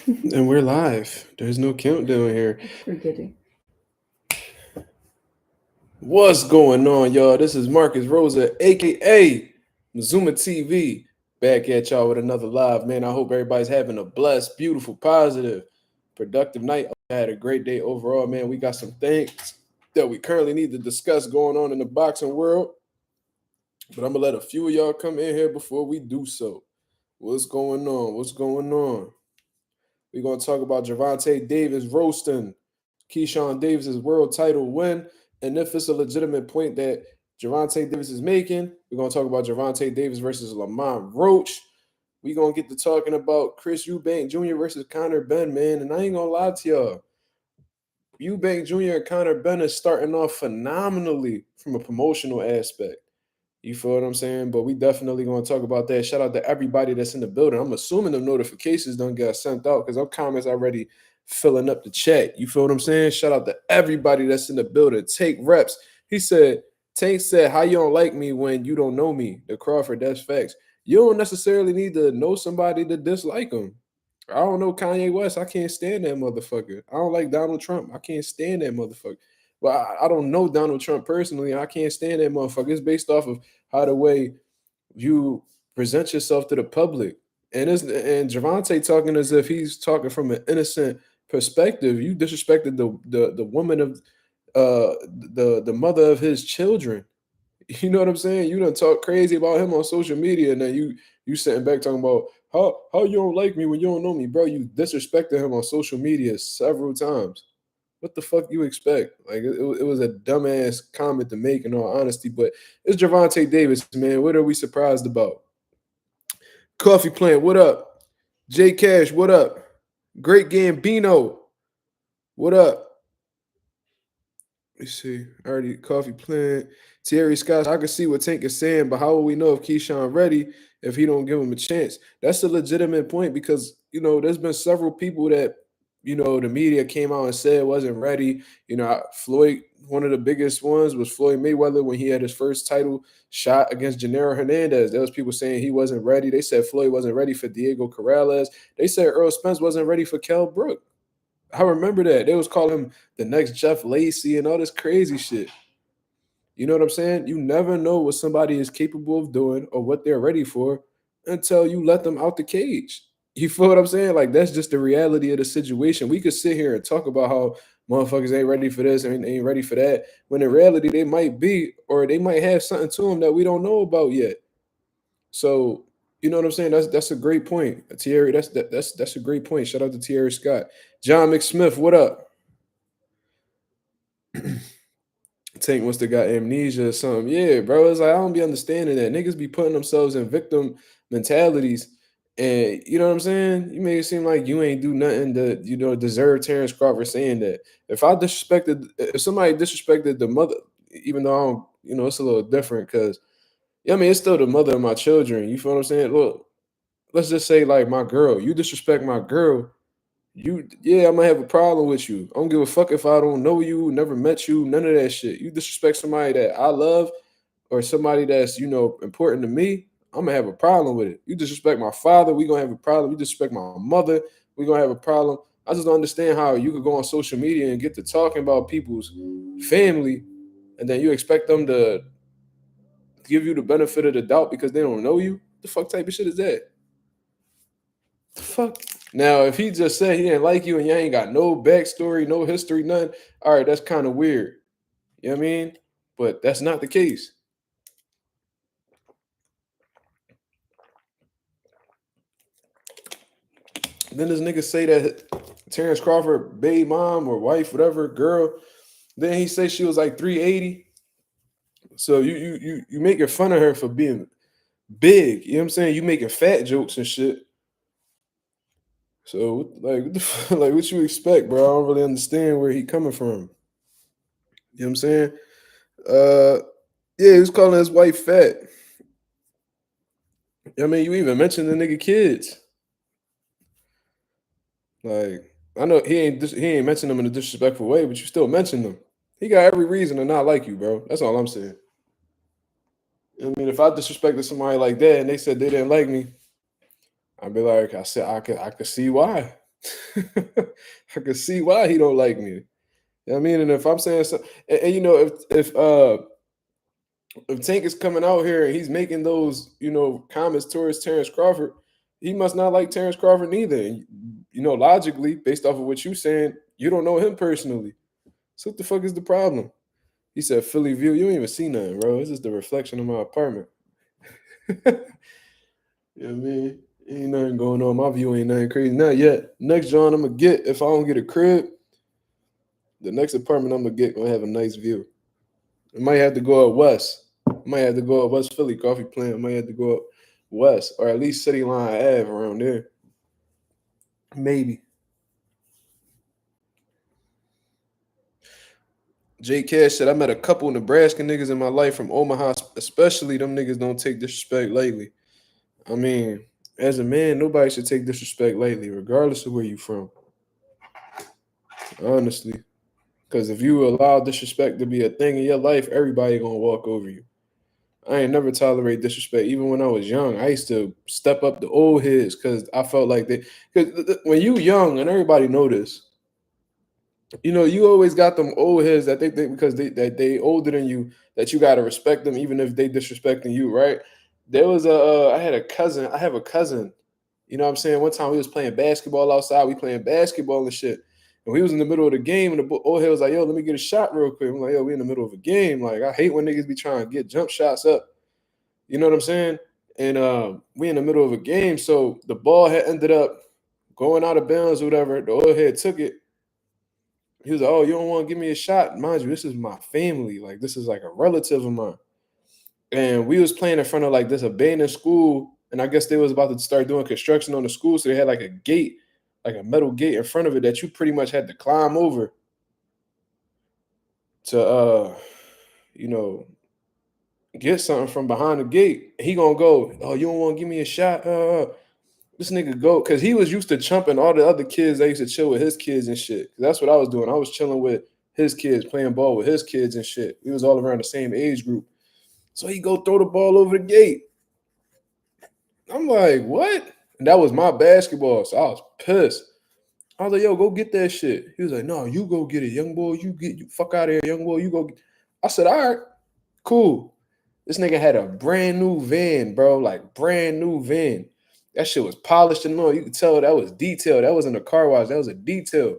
And we're live. There's no countdown here. Forgetting. What's going on, y'all? This is Marcus Rosa, aka Mazuma TV, back at y'all with another live. Man, I hope everybody's having a blessed, beautiful, positive, productive night. I had a great day overall, man. We got some things that we currently need to discuss going on in the boxing world, but I'm gonna let a few of y'all come in here before we do so. What's going on? What's going on? We're gonna talk about Gervonta Davis roasting Keyshawn Davis's world title win, and if it's a legitimate point that Gervonta Davis is making, we're gonna talk about Gervonta Davis versus Lamont Roach. We're gonna get to talking about Chris Eubank Jr. versus Conor Benn, man. And I ain't gonna lie to y'all. Eubank Jr. and Conor Benn is starting off phenomenally from a promotional aspect. You feel what I'm saying? But we definitely gonna talk about that. Shout out to everybody that's in the building. I'm assuming the notifications don't get sent out because our comments already filling up the chat. You feel what I'm saying? Shout out to everybody that's in the building. Take reps. He said, Tank said, how you don't like me when you don't know me? The Crawford, that's facts. You don't necessarily need to know somebody to dislike them. I don't know Kanye West. I can't stand that motherfucker. I don't like Donald Trump. I can't stand that motherfucker. Well, I don't know Donald Trump personally. I can't stand that motherfucker. It's based off of how the way you present yourself to the public. And Gervonta talking as if he's talking from an innocent perspective. You disrespected the woman of the mother of his children. You know what I'm saying? You done talk crazy about him on social media, and then you sitting back talking about how you don't like me when you don't know me, bro. You disrespected him on social media several times. What the fuck you expect? Like it was a dumbass comment to make in all honesty, but it's Gervonta Davis, man. What are we surprised about? Coffee Plant, what up? J Cash, what up? Great Gambino, what up? Let's see. Already Coffee Plant. Terry Scott, I can see what Tank is saying, but how will we know if Keyshawn ready if he don't give him a chance? That's a legitimate point because there's been several people that the media came out and said wasn't ready. Floyd, one of the biggest ones was Floyd Mayweather when he had his first title shot against Gennaro Hernandez. There was people saying he wasn't ready. They said Floyd wasn't ready for Diego Corrales. They said Earl Spence wasn't ready for Kell Brook. I remember that. They was calling him the next Jeff Lacey and all this crazy shit. You know what I'm saying? You never know what somebody is capable of doing or what they're ready for until you let them out the cage. You feel what I'm saying? Like that's just the reality of the situation. We could sit here and talk about how motherfuckers ain't ready for this and ain't ready for that. When in reality they might be, or they might have something to them that we don't know about yet. So you know what I'm saying? That's a great point, Thierry. That's a great point. Shout out to Thierry Scott. John McSmith, what up? Tank must have got amnesia or something. Yeah, bro. It's like I don't be understanding that. Niggas be putting themselves in victim mentalities. And you know what I'm saying? You make it seem like you ain't do nothing to, deserve Terrence Crawford saying that. If somebody disrespected the mother, even though I don't, it's a little different because I mean it's still the mother of my children. You feel what I'm saying? Look, let's just say like my girl. You disrespect my girl, yeah, I'm gonna have a problem with you. I don't give a fuck if I don't know you, never met you, none of that shit. You disrespect somebody that I love or somebody that's important to me, I'm gonna have a problem with it. You disrespect my father, we gonna have a problem. You disrespect my mother, we gonna have a problem. I just don't understand how you could go on social media and get to talking about people's family, and then you expect them to give you the benefit of the doubt because they don't know you. The fuck type of shit is that? The fuck. Now, if he just said he didn't like you and you ain't got no backstory, no history, none, all right, that's kind of weird. You know what I mean? But that's not the case. Then this nigga say that Terrence Crawford, baby mom or wife, whatever, girl, then he say she was like 380. So you making fun of her for being big. You know what I'm saying? You making fat jokes and shit. So like what you expect, bro? I don't really understand where he coming from. You know what I'm saying? Uh yeah, he was calling his wife fat. I mean, you even mentioned the nigga kids. Like, I know he ain't mentioned them in a disrespectful way, but you still mentioned them. He got every reason to not like you, bro. That's all I'm saying. I mean, if I disrespected somebody like that and they said they didn't like me, I'd be like, I said I could see why. I can see why he don't like me. You know what I mean? And if I'm saying so, and you know, if Tank is coming out here and he's making those, you know, comments towards Terrence Crawford, he must not like Terrence Crawford neither. And, you know, logically, based off of what you're saying, you don't know him personally. So what the fuck is the problem? He said Philly view. You don't even see nothing, bro. This is the reflection of my apartment. You know what I mean? Ain't nothing going on. My view ain't nothing crazy. Not yet. Next John I'm gonna get, if I don't get a crib, the next apartment I'm gonna get gonna have a nice view. I might have to go up west. I might have to go up West Philly coffee plant. I might have to go up west, or at least City Line Ave around there. Maybe. Jay Cash said, I met a couple Nebraska niggas in my life from Omaha, especially them niggas don't take disrespect lightly. I mean, as a man, nobody should take disrespect lightly, regardless of where you from. Honestly. Because if you allow disrespect to be a thing in your life, everybody gonna walk over you. I ain't never tolerate disrespect. Even when I was young, I used to step up the old heads because I felt like because when you young and everybody know this, you know, you always got them old heads that they think because they older than you that you gotta respect them even if they disrespecting you, right? There was I had a cousin. I have a cousin. You know what I'm saying? One time we was playing basketball outside. We playing basketball and shit. And we was in the middle of the game, and the old head was like, "Yo, let me get a shot real quick." I'm like, "Yo, we in the middle of a game. Like, I hate when niggas be trying to get jump shots up." You know what I'm saying? And we in the middle of a game, so the ball had ended up going out of bounds or whatever. The old head took it. He was like, "Oh, you don't want to give me a shot?" Mind you, this is my family. Like, this is like a relative of mine. And we was playing in front of like this abandoned school, and I guess they was about to start doing construction on the school, so they had like a gate, like a metal gate in front of it that you pretty much had to climb over to you know, get something from behind the gate. He gonna go, "Oh, you don't want to give me a shot?" This nigga go, because he was used to chumping all the other kids that used to chill with his kids and shit. That's what I was doing. I was chilling with his kids, playing ball with his kids and shit. We was all around the same age group. So he go throw the ball over the gate. I'm like, what? And that was my basketball. So I was pissed. I was like, yo, go get that shit. He was like, no, you go get it, young boy. You fuck out of here, young boy. You go. I said, all right, cool. This nigga had a brand new van, bro. Like brand new van. That shit was polished and all. You could tell that was detailed. That wasn't a car wash. That was a detail.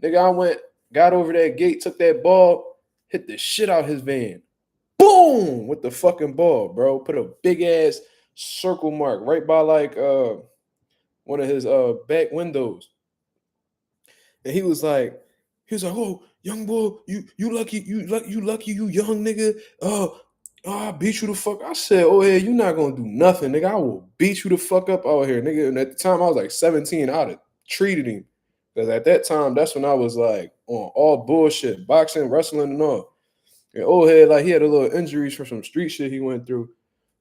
Nigga, I went, got over that gate, took that ball, hit the shit out his van. Boom! With the fucking ball, bro. Put a big ass circle mark right by like one of his back windows. And he was like, oh, young boy, you lucky, you lucky, you young nigga. I beat you the fuck. I said, oh yeah, you not gonna do nothing, nigga. I will beat you the fuck up out here, nigga. And at the time I was like 17, I'd have treated him. Because at that time, that's when I was like on all bullshit, boxing, wrestling, and all. And old head, like he had a little injuries from some street shit he went through.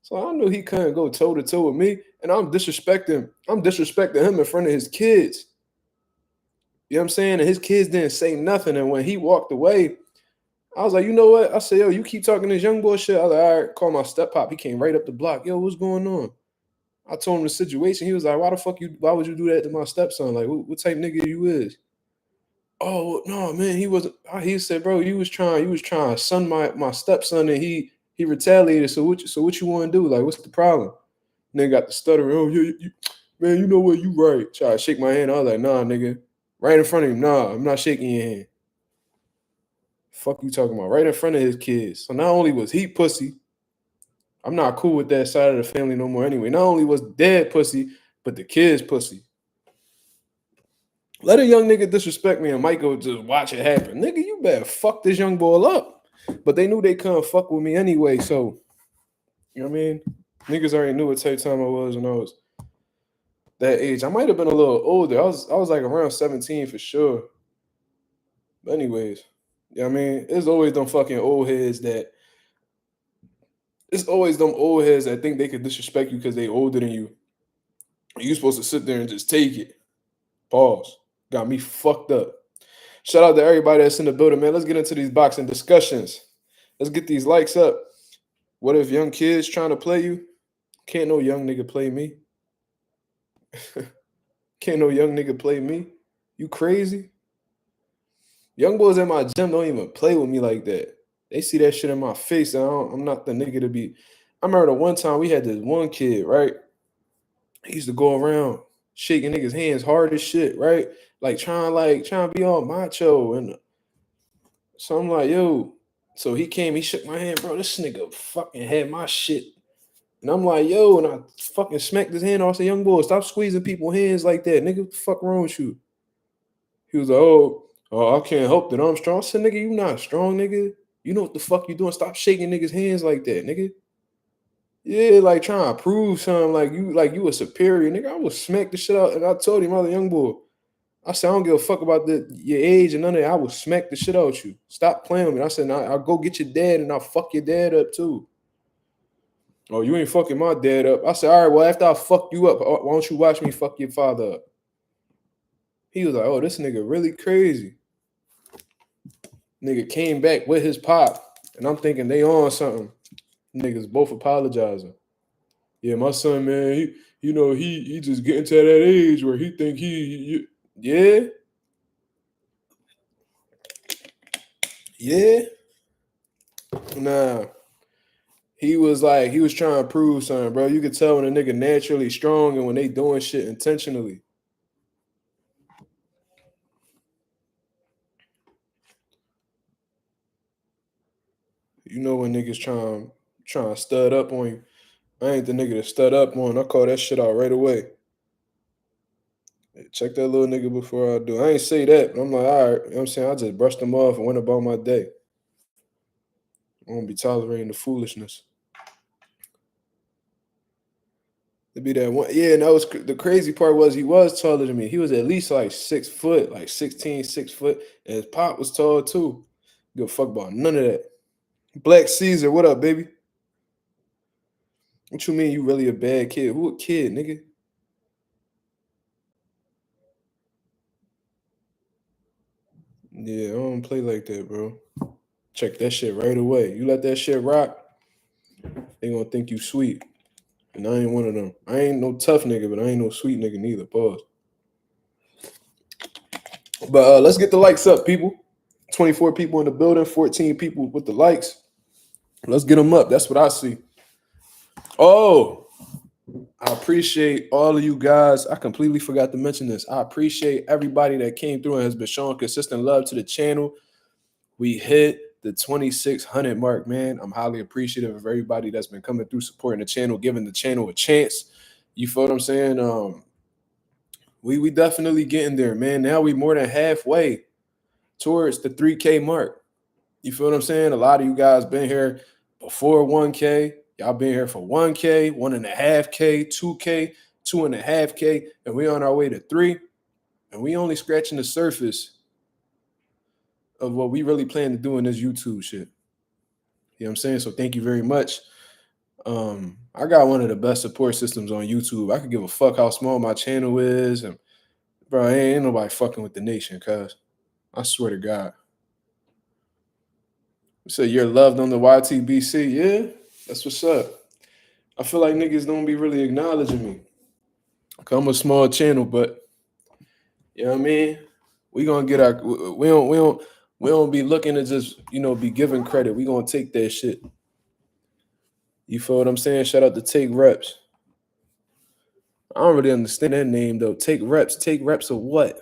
So I knew he couldn't go toe to toe with me. And I'm disrespecting him in front of his kids. You know what I'm saying? And his kids didn't say nothing. And when he walked away, I was like, you know what? I said, yo, you keep talking this young boy shit. I was like, all right, call my step pop. He came right up the block. Yo, what's going on? I told him the situation. He was like, why would you do that to my stepson? Like, what type nigga you is? Oh no, man, he wasn't. He said, bro, you was trying to son my stepson, and he retaliated. So what you want to do? Like, what's the problem? Nigga got the stuttering. Oh yeah, man, you know what? You right. Try to shake my hand. I was like, nah, nigga, right in front of him. Nah, I'm not shaking your hand. Fuck you talking about? Right in front of his kids. So not only was he pussy, I'm not cool with that side of the family no more anyway. Not only was dad pussy, but the kids pussy. Let a young nigga disrespect me and Michael just watch it happen. Nigga, you better fuck this young boy up. But they knew they couldn't fuck with me anyway, so you know what I mean? Niggas already knew what type of time I was when I was that age. I might have been a little older. I was like around 17 for sure. But anyways, you know what I mean? It's always them fucking old heads that think they could disrespect you because they older than you. You supposed to sit there and just take it. Pause. Got me fucked up. Shout out to everybody that's in the building, man. Let's get into these boxing discussions. Let's get these likes up. What if young kids trying to play you? Can't no young nigga play me. Can't no young nigga play me. You crazy? Young boys at my gym don't even play with me like that. They see that shit in my face. I'm not the nigga to be. I remember the one time we had this one kid, right? He used to go around shaking niggas' hands hard as shit, right? Like trying to be all macho. And so I'm like, yo. So he came, he shook my hand, bro. This nigga fucking had my shit. And I'm like, yo, and I fucking smacked his hand off. I said, young boy, stop squeezing people's hands like that. Nigga, what the fuck wrong with you? He was like, oh, I can't help that I'm strong. I said, nigga, you not strong, nigga. You know what the fuck you doing? Stop shaking niggas' hands like that, nigga. Yeah, like trying to prove something like you a superior, nigga. I will smack the shit out. And I told him, I was a young boy. I said, I don't give a fuck about your age and none of that. I will smack the shit out you. Stop playing with me. I said, I'll go get your dad and I'll fuck your dad up too. Oh, you ain't fucking my dad up. I said, all right, well, after I fuck you up, why don't you watch me fuck your father up? He was like, oh, this nigga really crazy. Nigga came back with his pop, and I'm thinking they on something. Niggas both apologizing. Yeah, my son, man, he just getting to that age where he think yeah. Nah. He was trying to prove something, bro. You could tell when a nigga naturally strong and when they doing shit intentionally. You know when niggas trying to stud up on you. I ain't the nigga to stud up on. I call that shit out right away. Hey, check that little nigga before I do. I ain't say that, but I'm like, all right. You know what I'm saying? I just brushed him off and went about my day. I won't be tolerating the foolishness. To be that one. Yeah, and that was the crazy part was he was taller than me. He was at least like 6 foot, like 16, 6 foot. And his pop was tall too. Give a fuck about none of that. Black Caesar, what up, baby? What you mean you really a bad kid? Who a kid, nigga? Yeah, I don't play like that, bro. Check that shit right away. You let that shit rock, they gonna think you sweet. And I ain't one of them. I ain't no tough nigga, but I ain't no sweet nigga neither. Pause. But let's get the likes up, people. 24 people in the building, 14 people with the likes. Let's get them up. That's what I see. Oh, I appreciate all of you guys. I completely forgot to mention this. I appreciate everybody that came through and has been showing consistent love to the channel. We hit the 2,600 mark, man. I'm highly appreciative of everybody that's been coming through, supporting the channel, giving the channel a chance. You feel what I'm saying? We definitely getting there, man. Now we more than halfway towards the 3K mark. You feel what I'm saying? A lot of you guys been here before 1K. Y'all been here for 1K, 1.5K, 2K, 2.5K, and we on our way to 3. And we only scratching the surface of what we really plan to do in this YouTube shit. You know what I'm saying? So thank you very much. I got one of the best support systems on YouTube. I could give a fuck how small my channel is. And bro, ain't nobody fucking with the nation, cuz. I swear to God. So you're loved on the YTBC. Yeah, that's what's up. I feel like niggas don't be really acknowledging me. I'm a small channel, but you know what I mean? We gonna get our we don't be looking to just, be giving credit. We gonna take that shit. You feel what I'm saying? Shout out to Take Reps. I don't really understand that name though. Take reps. Take reps of what?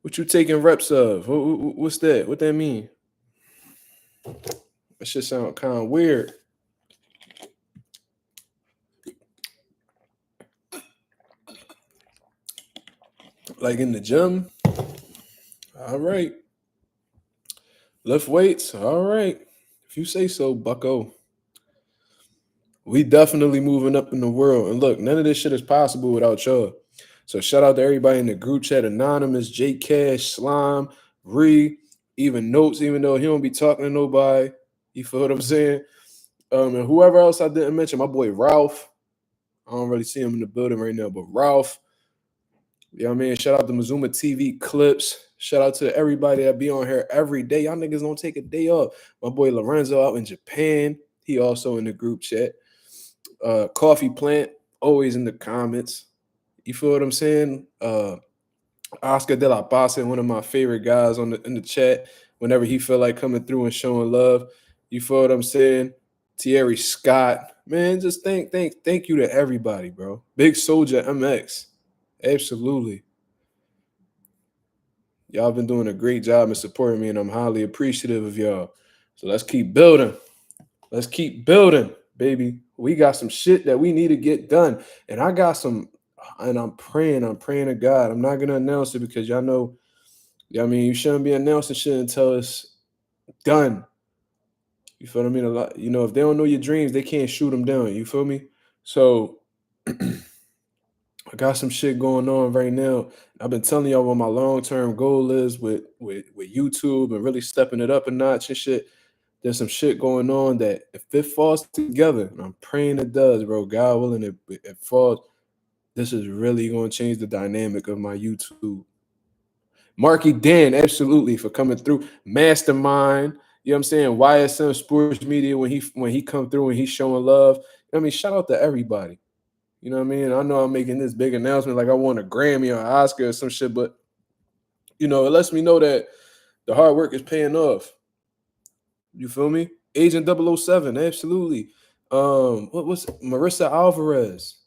What you taking reps of? What's that? What that mean? That shit sound kind of weird. Like in the gym? All right. Lift weights? All right. If you say so, bucko. We definitely moving up in the world. And look, none of this shit is possible without y'all. So shout out to everybody in the group chat. Anonymous, J Cash, Slime, Ree, even Notes, even though he don't be talking to nobody. You feel what I'm saying? And whoever else I didn't mention, my boy Ralph. I don't really see him in the building right now, but Ralph. You know what I mean? Shout out to MarkMazuma TV clips. Shout out to everybody that be on here every day. Y'all niggas don't take a day off. My boy Lorenzo out in Japan. He also in the group chat. Coffee Plant, always in the comments. You feel what I'm saying? Oscar de la Pasa, one of my favorite guys in the chat. Whenever he feel like coming through and showing love, you feel what I'm saying? Thierry Scott, man, just thank you to everybody, bro. Big Soldier MX, absolutely. Y'all been doing a great job in supporting me, and I'm highly appreciative of y'all. So let's keep building. Let's keep building, baby. We got some shit that we need to get done. And I got some, and I'm praying to God. I'm not gonna announce it because y'all know, I mean, you shouldn't be announcing shit until it's done. You feel what I mean? A lot, you know, if they don't know your dreams, they can't shoot them down. You feel me? So I got some shit going on right now. I've been telling y'all what my long-term goal is with YouTube and really stepping it up a notch and shit. There's some shit going on that if it falls together, and I'm praying it does, bro, God willing, it falls, this is really going to change the dynamic of my YouTube. Marky Dan, absolutely, for coming through. Mastermind, you know what I'm saying? YSM Sports Media, when he come through and he's showing love. I mean, shout out to everybody. You know what I mean? I know I'm making this big announcement like I won a Grammy or an Oscar or some shit, but, you know, it lets me know that the hard work is paying off. You feel me? Agent 007, absolutely. What's Marissa Alvarez?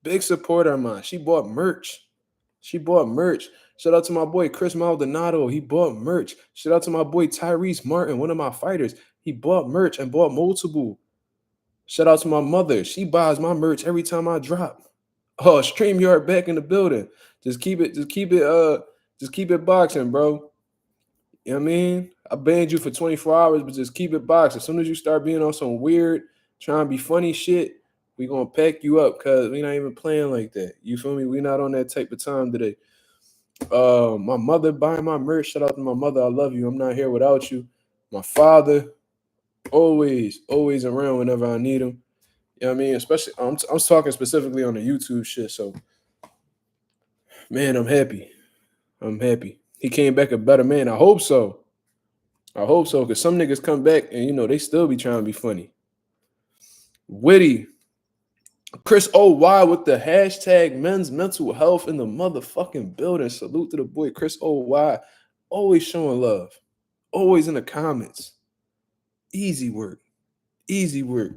Big supporter of mine. She bought merch. Shout out to my boy Chris Maldonado. He bought merch. Shout out to my boy Tyrese Martin, one of my fighters. He bought merch and bought multiple. Shout out to my mother. She buys my merch every time I drop. Oh, StreamYard back in the building. Just keep it boxing, bro. You know what I mean? I banned you for 24 hours, but just keep it boxing. As soon as you start being on some weird, trying to be funny shit, we gonna pack you up because we not even playing like that. You feel me? We not on that type of time today. My mother buying my merch. Shout out to my mother. I love you. I'm not here without you. My father, always around whenever I need him. You know what I mean? Especially, I'm talking specifically on the YouTube shit. So, man, I'm happy. He came back a better man. I hope so. Because some niggas come back and, you know, they still be trying to be funny. Witty. Chris O.Y. with the hashtag men's mental health in the motherfucking building. Salute to the boy Chris O.Y. Always showing love. Always in the comments. Easy work. You know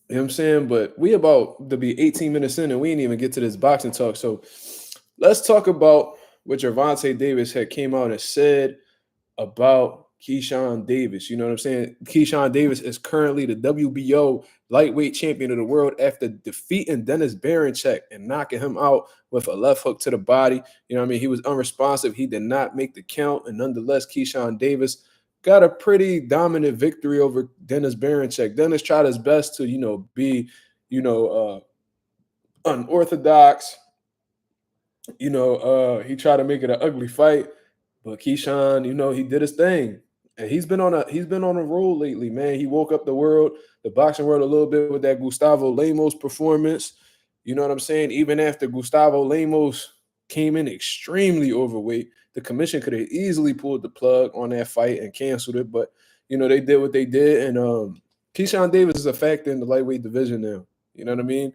what I'm saying? But we about to be 18 minutes in and we didn't even get to this boxing talk. So let's talk about what Gervonta Davis had came out and said about Keyshawn Davis. You know what I'm saying? Keyshawn Davis is currently the WBO lightweight champion of the world after defeating Dennis Berinchyk and knocking him out with a left hook to the body. You know what I mean? He was unresponsive. He did not make the count. And nonetheless, Keyshawn Davis got a pretty dominant victory over Dennis Berinchyk. Dennis tried his best to, you know, be, you know, unorthodox. You know, he tried to make it an ugly fight. But Keyshawn, you know, he did his thing. And he's been on a roll lately, man. He woke up the boxing world a little bit with that Gustavo Lemos performance. You know what I'm saying? Even after Gustavo Lemos came in extremely overweight, the commission could have easily pulled the plug on that fight and canceled it. But, you know, they did what they did. And Keyshawn Davis is a factor in the lightweight division now. You know what I mean?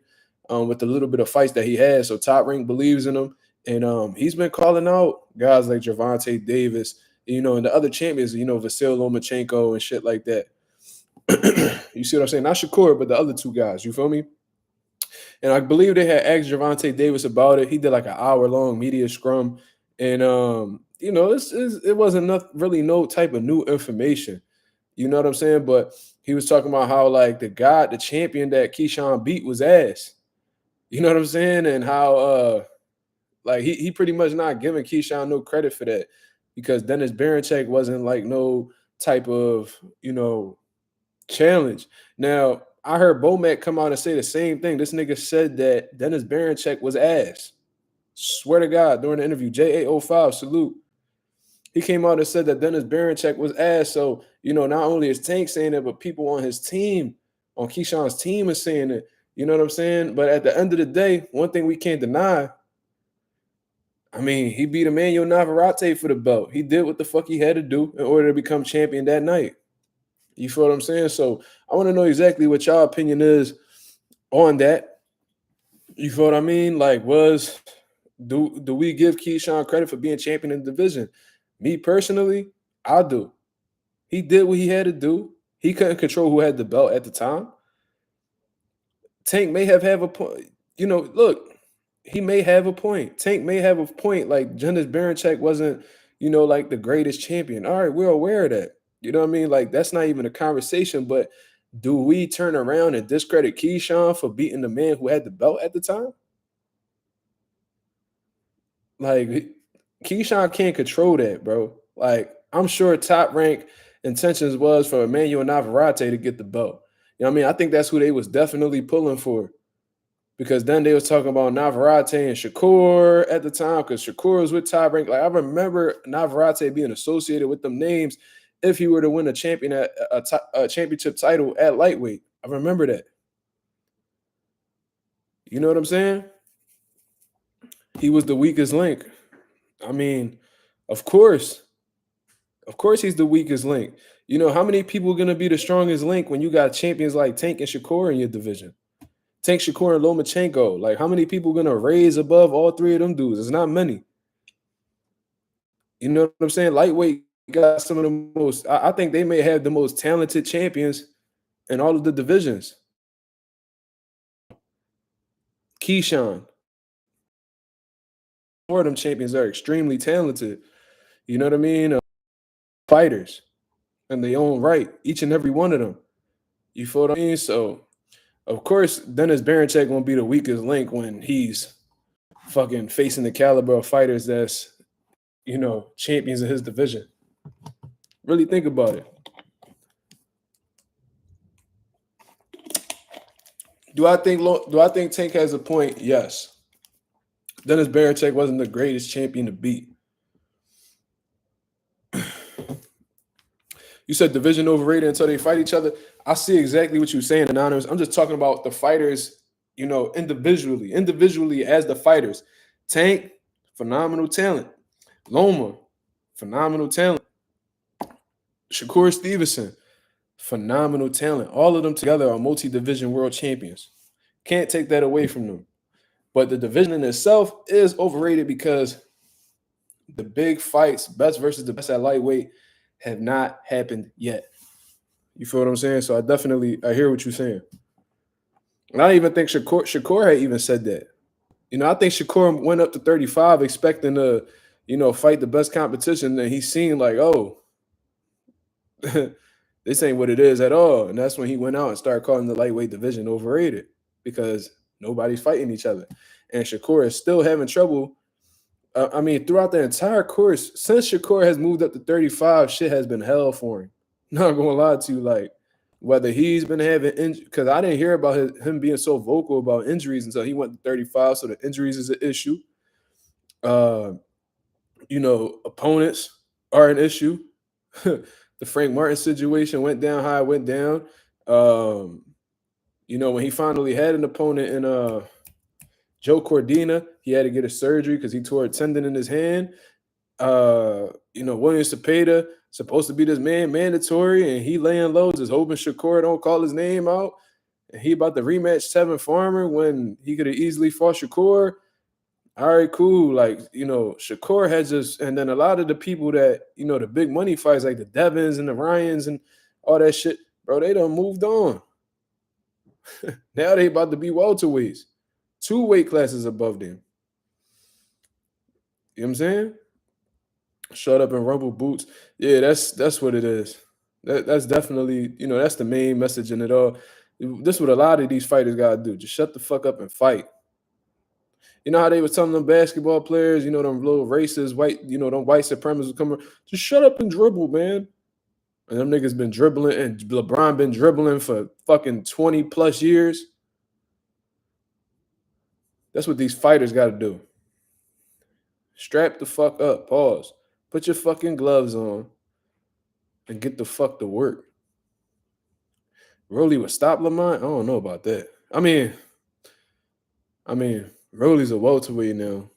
With the little bit of fights that he has. So Top Rank believes in him. And he's been calling out guys like Gervonta Davis, you know, and the other champions, you know, Vasyl Lomachenko and shit like that. You see what I'm saying? Not Shakur, but the other two guys. You feel me? And I believe they had asked Gervonta Davis about it. He did like an hour-long media scrum. And, you know, it wasn't really no type of new information. You know what I'm saying? But he was talking about how, like, the champion that Keyshawn beat was ass. You know what I'm saying? And how like he pretty much not giving Keyshawn no credit for that because Dennis Berinchyk wasn't like no type of, you know, challenge. Now, I heard Bomac come out and say the same thing. This nigga said that Dennis Berinchyk was ass. Swear to God, during the interview, JA05, salute. He came out and said that Dennis Berinchyk was ass. So, you know, not only is Tank saying it, but people on his team, on Keyshawn's team is saying it. You know what I'm saying? But at the end of the day, one thing we can't deny, I mean, he beat Emmanuel Navarrete for the belt. He did what the fuck he had to do in order to become champion that night. You feel what I'm saying? So I want to know exactly what y'all opinion is on that, you feel what I mean? Like, do we give Keyshawn credit for being champion in the division? Me personally, I do. He did what he had to do. He couldn't control who had the belt at the time. Tank may have a point. Look, he may have a point. Tank may have a point. Like Jonas Baranchek wasn't, like the greatest champion. All right, we're aware of that. You know what I mean? Like that's not even a conversation. But do we turn around and discredit Keyshawn for beating the man who had the belt at the time? Like Keyshawn can't control that, bro. Like I'm sure top rank intentions was for Emmanuel Navarrete to get the belt. You know what I mean? I think that's who they was definitely pulling for. Because then they was talking about Navarrete and Shakur at the time, because Shakur was with Top Rank. Like I remember Navarrete being associated with them names if he were to win a championship title at lightweight. I remember that. You know what I'm saying? He was the weakest link. I mean, of course he's the weakest link. You know how many people are gonna be the strongest link when you got champions like Tank and Shakur in your division? Tank Shakur and Lomachenko. Like, how many people gonna raise above all three of them dudes? It's not many. You know what I'm saying? Lightweight got some of the most. I think they may have the most talented champions in all of the divisions. Keyshawn. Four of them champions are extremely talented. You know what I mean? Fighters in their own right, each and every one of them. You feel what I mean? So, of course, Dennis Baranchek won't be the weakest link when he's fucking facing the caliber of fighters that's, champions in his division. Really think about it. Do I think Tank has a point? Yes. Dennis Baranchek wasn't the greatest champion to beat. You said division overrated until they fight each other. I see exactly what you're saying, Anonymous. I'm just talking about the fighters, individually as the fighters. Tank, phenomenal talent. Loma, phenomenal talent. Shakur Stevenson, phenomenal talent. All of them together are multi-division world champions. Can't take that away from them. But the division in itself is overrated because the big fights, best versus the best at lightweight, have not happened yet. You feel what I'm saying? So I hear what you're saying. And I don't even think Shakur had even said that. I think Shakur went up to 35 expecting to, fight the best competition, and he's seen like, oh, this ain't what it is at all. And that's when he went out and started calling the lightweight division overrated because nobody's fighting each other. And Shakur is still having trouble. Throughout the entire course, since Shakur has moved up to 35, shit has been hell for him. Not gonna lie to you, like whether he's been having injuries, because I didn't hear about him being so vocal about injuries until he went to 35. So the injuries is an issue. Opponents are an issue. The Frank Martin situation went down how it went down. When he finally had an opponent in Joe Cordina, he had to get a surgery because he tore a tendon in his hand. William Cepeda, supposed to be this man mandatory, and he laying low, just hoping Shakur don't call his name out. And he about to rematch Tevin Farmer when he could have easily fought Shakur. All right, cool. Like, Shakur had just, and then a lot of the people that, the big money fights, like the Devins and the Ryans and all that shit, bro, they done moved on. Now they about to be welterweights. 2 weight classes above them. You know what I'm saying? Shut up and rumble boots. Yeah, that's what it is. That's definitely, that's the main message in it all. This is what a lot of these fighters gotta do. Just shut the fuck up and fight. You know how they was telling them basketball players, them little racist, them white supremacists come just shut up and dribble, man. And them niggas been dribbling, and LeBron been dribbling for fucking 20 plus years. That's what these fighters got to do. Strap the fuck up. Pause. Put your fucking gloves on and get the fuck to work. Rolly would stop Lamont? I don't know about that. I mean, Rolly's a welterweight now,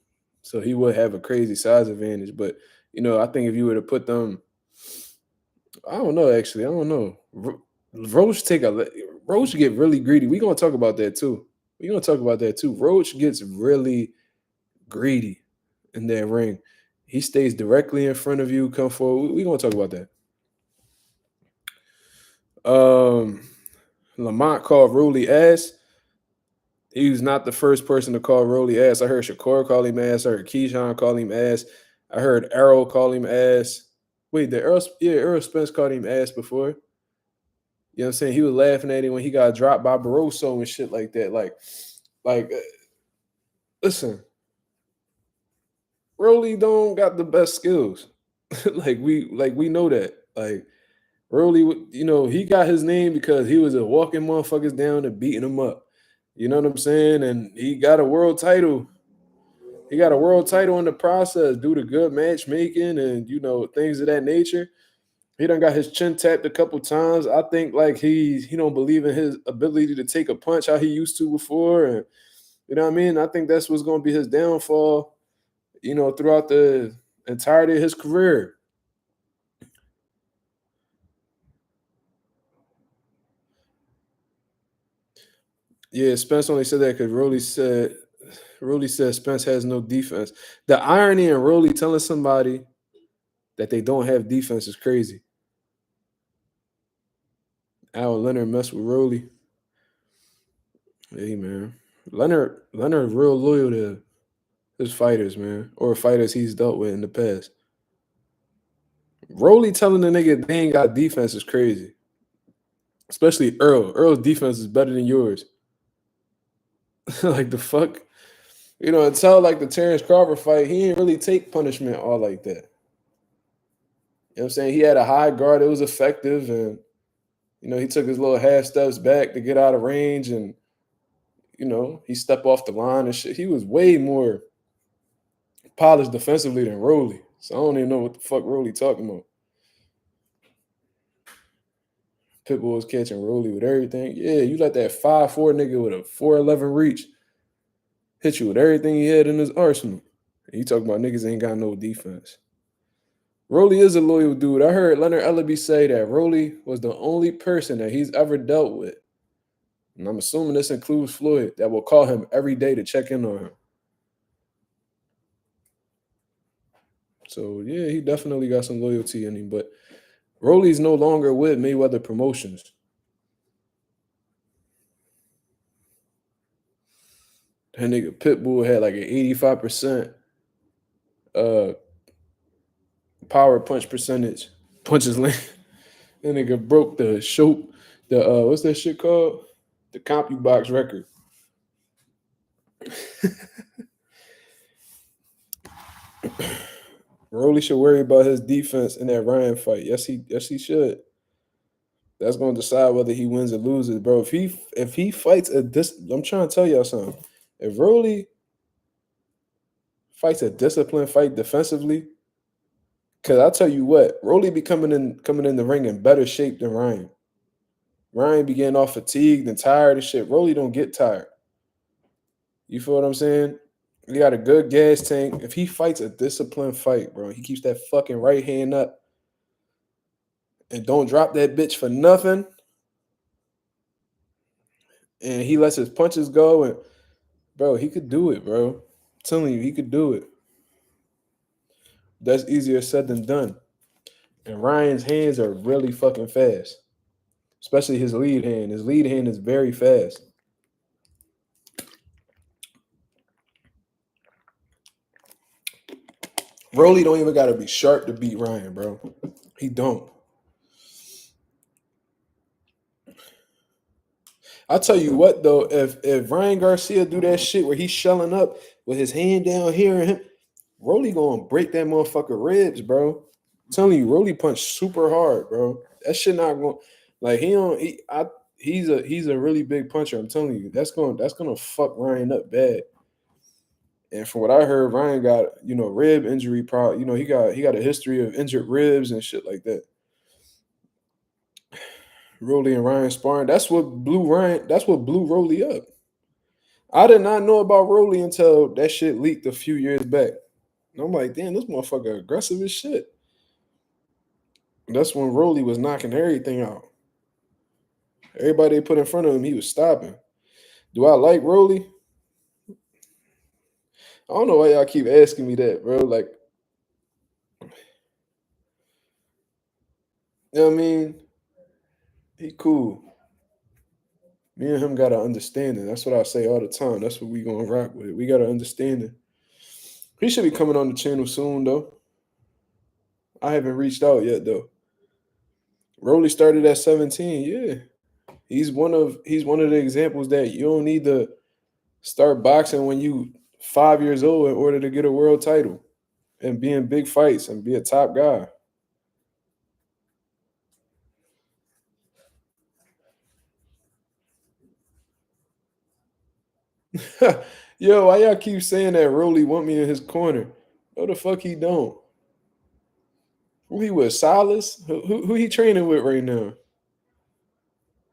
so he would have a crazy size advantage. But, I think if you were to put them, I don't know, actually. I don't know. Roach Roach get really greedy. We're gonna talk about that too. Roach gets really greedy in that ring. He stays directly in front of you, come forward. We're gonna talk about that. Lamont called Rolly ass. He was not the first person to call Rolly ass. I heard Shakur call him ass. I heard Keyshawn call him ass. I heard Errol call him ass. Wait, Errol Spence called him ass before. You know what I'm saying? He was laughing at him when he got dropped by Barroso and shit like that. Listen, Rolly don't got the best skills. we know that. Like Rolly, he got his name because he was a walking motherfuckers down and beating them up. You know what I'm saying? And he got a world title. He got a world title in the process due to good matchmaking and things of that nature. He done got his chin tapped a couple times. I think like he don't believe in his ability to take a punch how he used to before, and you know what I mean. I think that's what's going to be his downfall. Throughout the entirety of his career. Yeah, Spence only said that because Rolly said Spence has no defense. The irony in Rolly telling somebody that they don't have defense is crazy. Al Leonard messed with Rolly. Hey man, Leonard real loyal to his fighters, man, or fighters he's dealt with in the past. Rolly telling the nigga they ain't got defense is crazy. Especially Earl. Earl's defense is better than yours. Like the fuck? Until like the Terrence Crawford fight, he didn't really take punishment all like that. You know what I'm saying? He had a high guard, it was effective, and he took his little half steps back to get out of range, and he stepped off the line and shit. He was way more polished defensively than Rolly. So I don't even know what the fuck Rolly talking about. Pitbull was catching Rolly with everything. Yeah, you let that 5'4" nigga with a 4'11" reach hit you with everything he had in his arsenal. And you talking about niggas ain't got no defense. Rolly is a loyal dude. I heard Leonard Ellaby say that Rolly was the only person that he's ever dealt with, and I'm assuming this includes Floyd, that will call him every day to check in on him. So, yeah, he definitely got some loyalty in him. But Rolly's no longer with Mayweather Promotions. That nigga Pitbull had like an 85% power punch percentage. Punches land. That nigga broke the what's that shit called? The CompuBox record. Rolly should worry about his defense in that Ryan fight. Yes, he should. That's going to decide whether he wins or loses, bro. If he fights I'm trying to tell y'all something. If Rolly fights a disciplined fight defensively, because I'll tell you what, Rolly be coming in the ring in better shape than Ryan. Ryan be getting off fatigued and tired and shit. Rolly don't get tired. You feel what I'm saying? He got a good gas tank. If he fights a disciplined fight, bro, he keeps that fucking right hand up and don't drop that bitch for nothing. And he lets his punches go, and bro, he could do it, bro. I'm telling you, he could do it. That's easier said than done. And Ryan's hands are really fucking fast, especially his lead hand. His lead hand is very fast. Rolly don't even got to be sharp to beat Ryan, bro. He don't. I'll tell you what, though, if Ryan Garcia do that shit where he's shelling up with his hand down here and him, Rolly gonna break that motherfucker ribs, bro. I'm telling you, Rolly punched super hard, bro. That shit not going like he's a really big puncher. I'm telling you, that's gonna fuck Ryan up bad. And from what I heard, Ryan got rib injury problem. He got a history of injured ribs and shit like that. Rolly and Ryan sparring. That's what blew Rolly up. I did not know about Rolly until that shit leaked a few years back. And I'm like, damn, this motherfucker aggressive as shit. That's when Rolly was knocking everything out. Everybody they put in front of him, he was stopping. Do I like Rolly? I don't know why y'all keep asking me that, bro. Like, you know what I mean? He cool. Me and him got an understanding. That's what I say all the time. That's what we gonna rock with. We got an understanding. He should be coming on the channel soon, though. I haven't reached out yet, though. Rolly started at 17. Yeah, he's one of the examples that you don't need to start boxing when you 5 years old in order to get a world title and be in big fights and be a top guy. Yo, why y'all keep saying that Rolly want me in his corner? No, the fuck he don't. Who he with? Silas? Who he training with right now?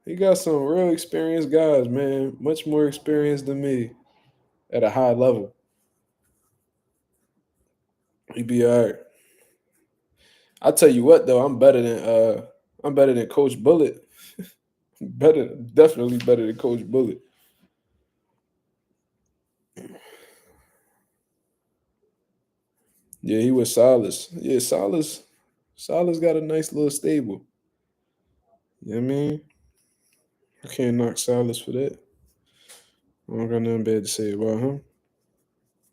He got some real experienced guys, man. Much more experienced than me at a high level. He be all right. I tell you what though, I'm better than Coach Bullet. Definitely better than Coach Bullet. Yeah, he was Silas. Yeah, Silas got a nice little stable. You know what I mean? I can't knock Silas for that. I don't got nothing bad to say about him.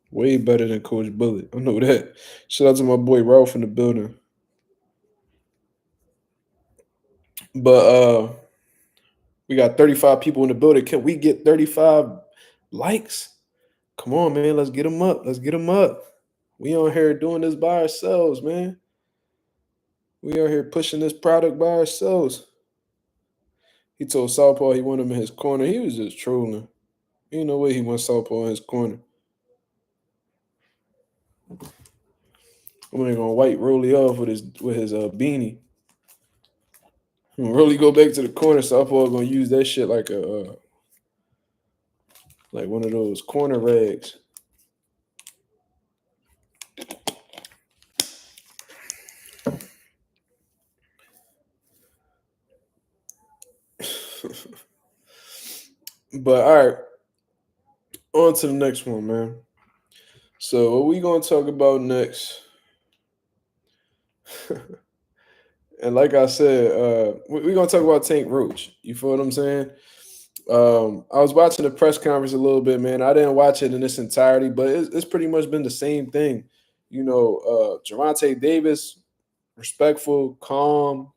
Way better than Coach Bullet. I know that. Shout out to my boy Ralph in the building. But we got 35 people in the building. Can we get 35 likes? Come on, man. Let's get them up. Let's get them up. We on here doing this by ourselves, man. We out here pushing this product by ourselves. He told Southpaw he wanted him in his corner. He was just trolling. Ain't no way he wants Southpaw in his corner. I'm gonna white Rolly off with his beanie. When Rolly go back to the corner, Southpaw gonna use that shit like one of those corner rags. But all right, on to the next one, man. So what we gonna talk about next? And like I said, we're gonna talk about Tank Roach. You feel what I'm saying? I was watching the press conference a little bit, man. I didn't watch it in its entirety, but it's pretty much been the same thing. You know, Gervonta Davis, respectful, calm,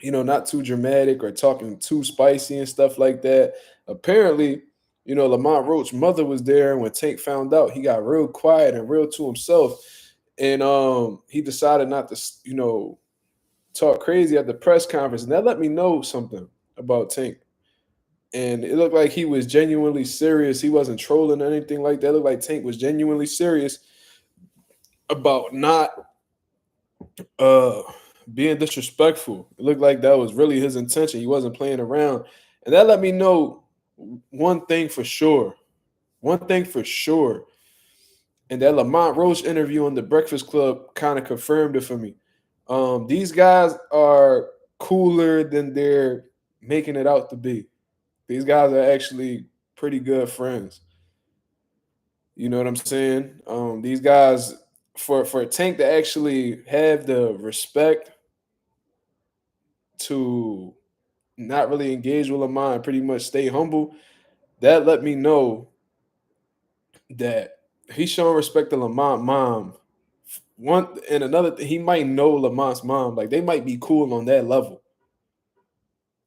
not too dramatic or talking too spicy and stuff like that. Apparently, Lamont Roach's mother was there, and when Tank found out, he got real quiet and real to himself. And he decided not to, talk crazy at the press conference. And that let me know something about Tank. And it looked like he was genuinely serious. He wasn't trolling or anything like that. It looked like Tank was genuinely serious about not uh being disrespectful. It looked like that was really his intention. He wasn't playing around. And that let me know one thing for sure. One thing for sure. And that Lamont Roach interview on the Breakfast Club kind of confirmed it for me. These guys are cooler than they're making it out to be. These guys are actually pretty good friends. You know what I'm saying? These guys, for Tank to actually have the respect to not really engage with Lamont and pretty much stay humble, that let me know that he's showing respect to Lamont's mom. One and another thing, he might know Lamont's mom. Like they might be cool on that level.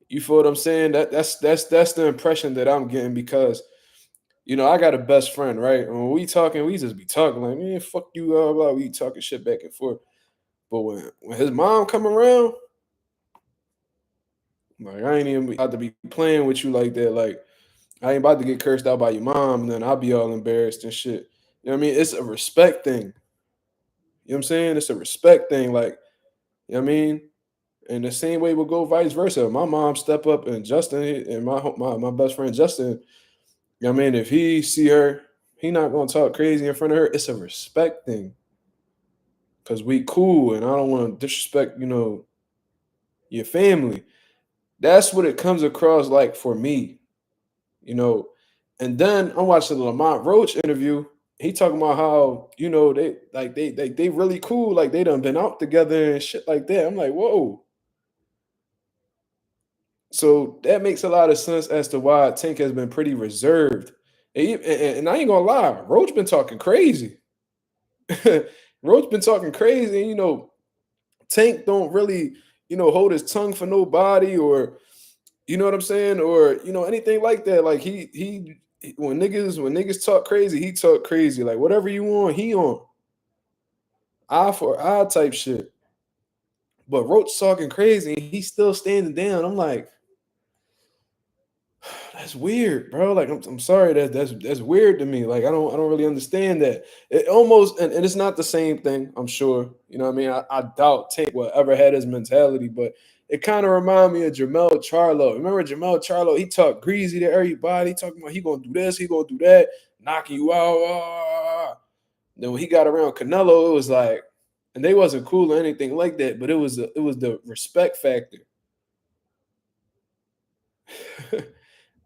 You feel what I'm saying? That's the impression that I'm getting because I got a best friend, right? And when we talking, we just be talking like, man, fuck you, blah, blah. We talking shit back and forth. But when his mom come around, like I ain't even about to be playing with you like that. Like I ain't about to get cursed out by your mom, and then I'll be all embarrassed and shit. You know what I mean? It's a respect thing. You know what I'm saying? It's a respect thing. Like, you know what I mean? And the same way will go vice versa. My mom step up and Justin and my best friend Justin, you know what I mean? If he see her, he not gonna talk crazy in front of her. It's a respect thing. Cause we cool and I don't want to disrespect, your family. That's what it comes across like for me, you know. And then I'm watching the Lamont Roach interview. He talking about how, they really cool, like they done been out together and shit like that. I'm like, whoa. So that makes a lot of sense as to why Tank has been pretty reserved. And I ain't gonna lie, Roach been talking crazy. Roach been talking crazy, and Tank don't really, hold his tongue for nobody, or you know what I'm saying, or anything like that. Like when niggas talk crazy, he talk crazy. Like whatever you want, he on eye for eye type shit. But Roach talking crazy, and he's still standing down. I'm like, that's weird, bro. Like I'm sorry, that's weird to me. Like I don't really understand that. It almost, and it's not the same thing. I'm sure. You know what I mean? I doubt Tank will ever had his mentality, but it kind of remind me of Jamel Charlo. Remember Jamel Charlo? He talked greasy to everybody, talking about he gonna do this, he gonna do that, knocking you out. Then when he got around Canelo, it was like, and they wasn't cool or anything like that, but it was the respect factor.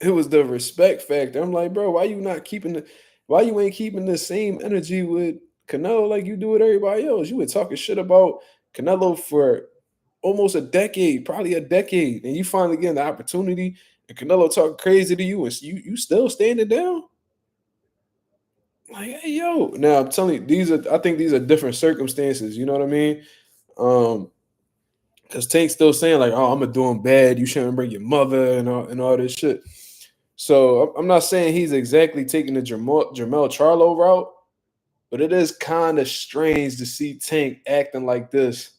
It was the respect factor. I'm like, bro, why you ain't keeping the same energy with Canelo like you do with everybody else? You were talking shit about Canelo for almost a decade, probably a decade, and you finally getting the opportunity, and Canelo talking crazy to you, and you still standing down. Like, hey, yo. Now I'm telling you, I think these are different circumstances. You know what I mean? Because Tank's still saying like, "Oh, I'm doing bad. You shouldn't bring your mother and all this shit." So I'm not saying he's exactly taking the Jermel Charlo route, but it is kind of strange to see Tank acting like this,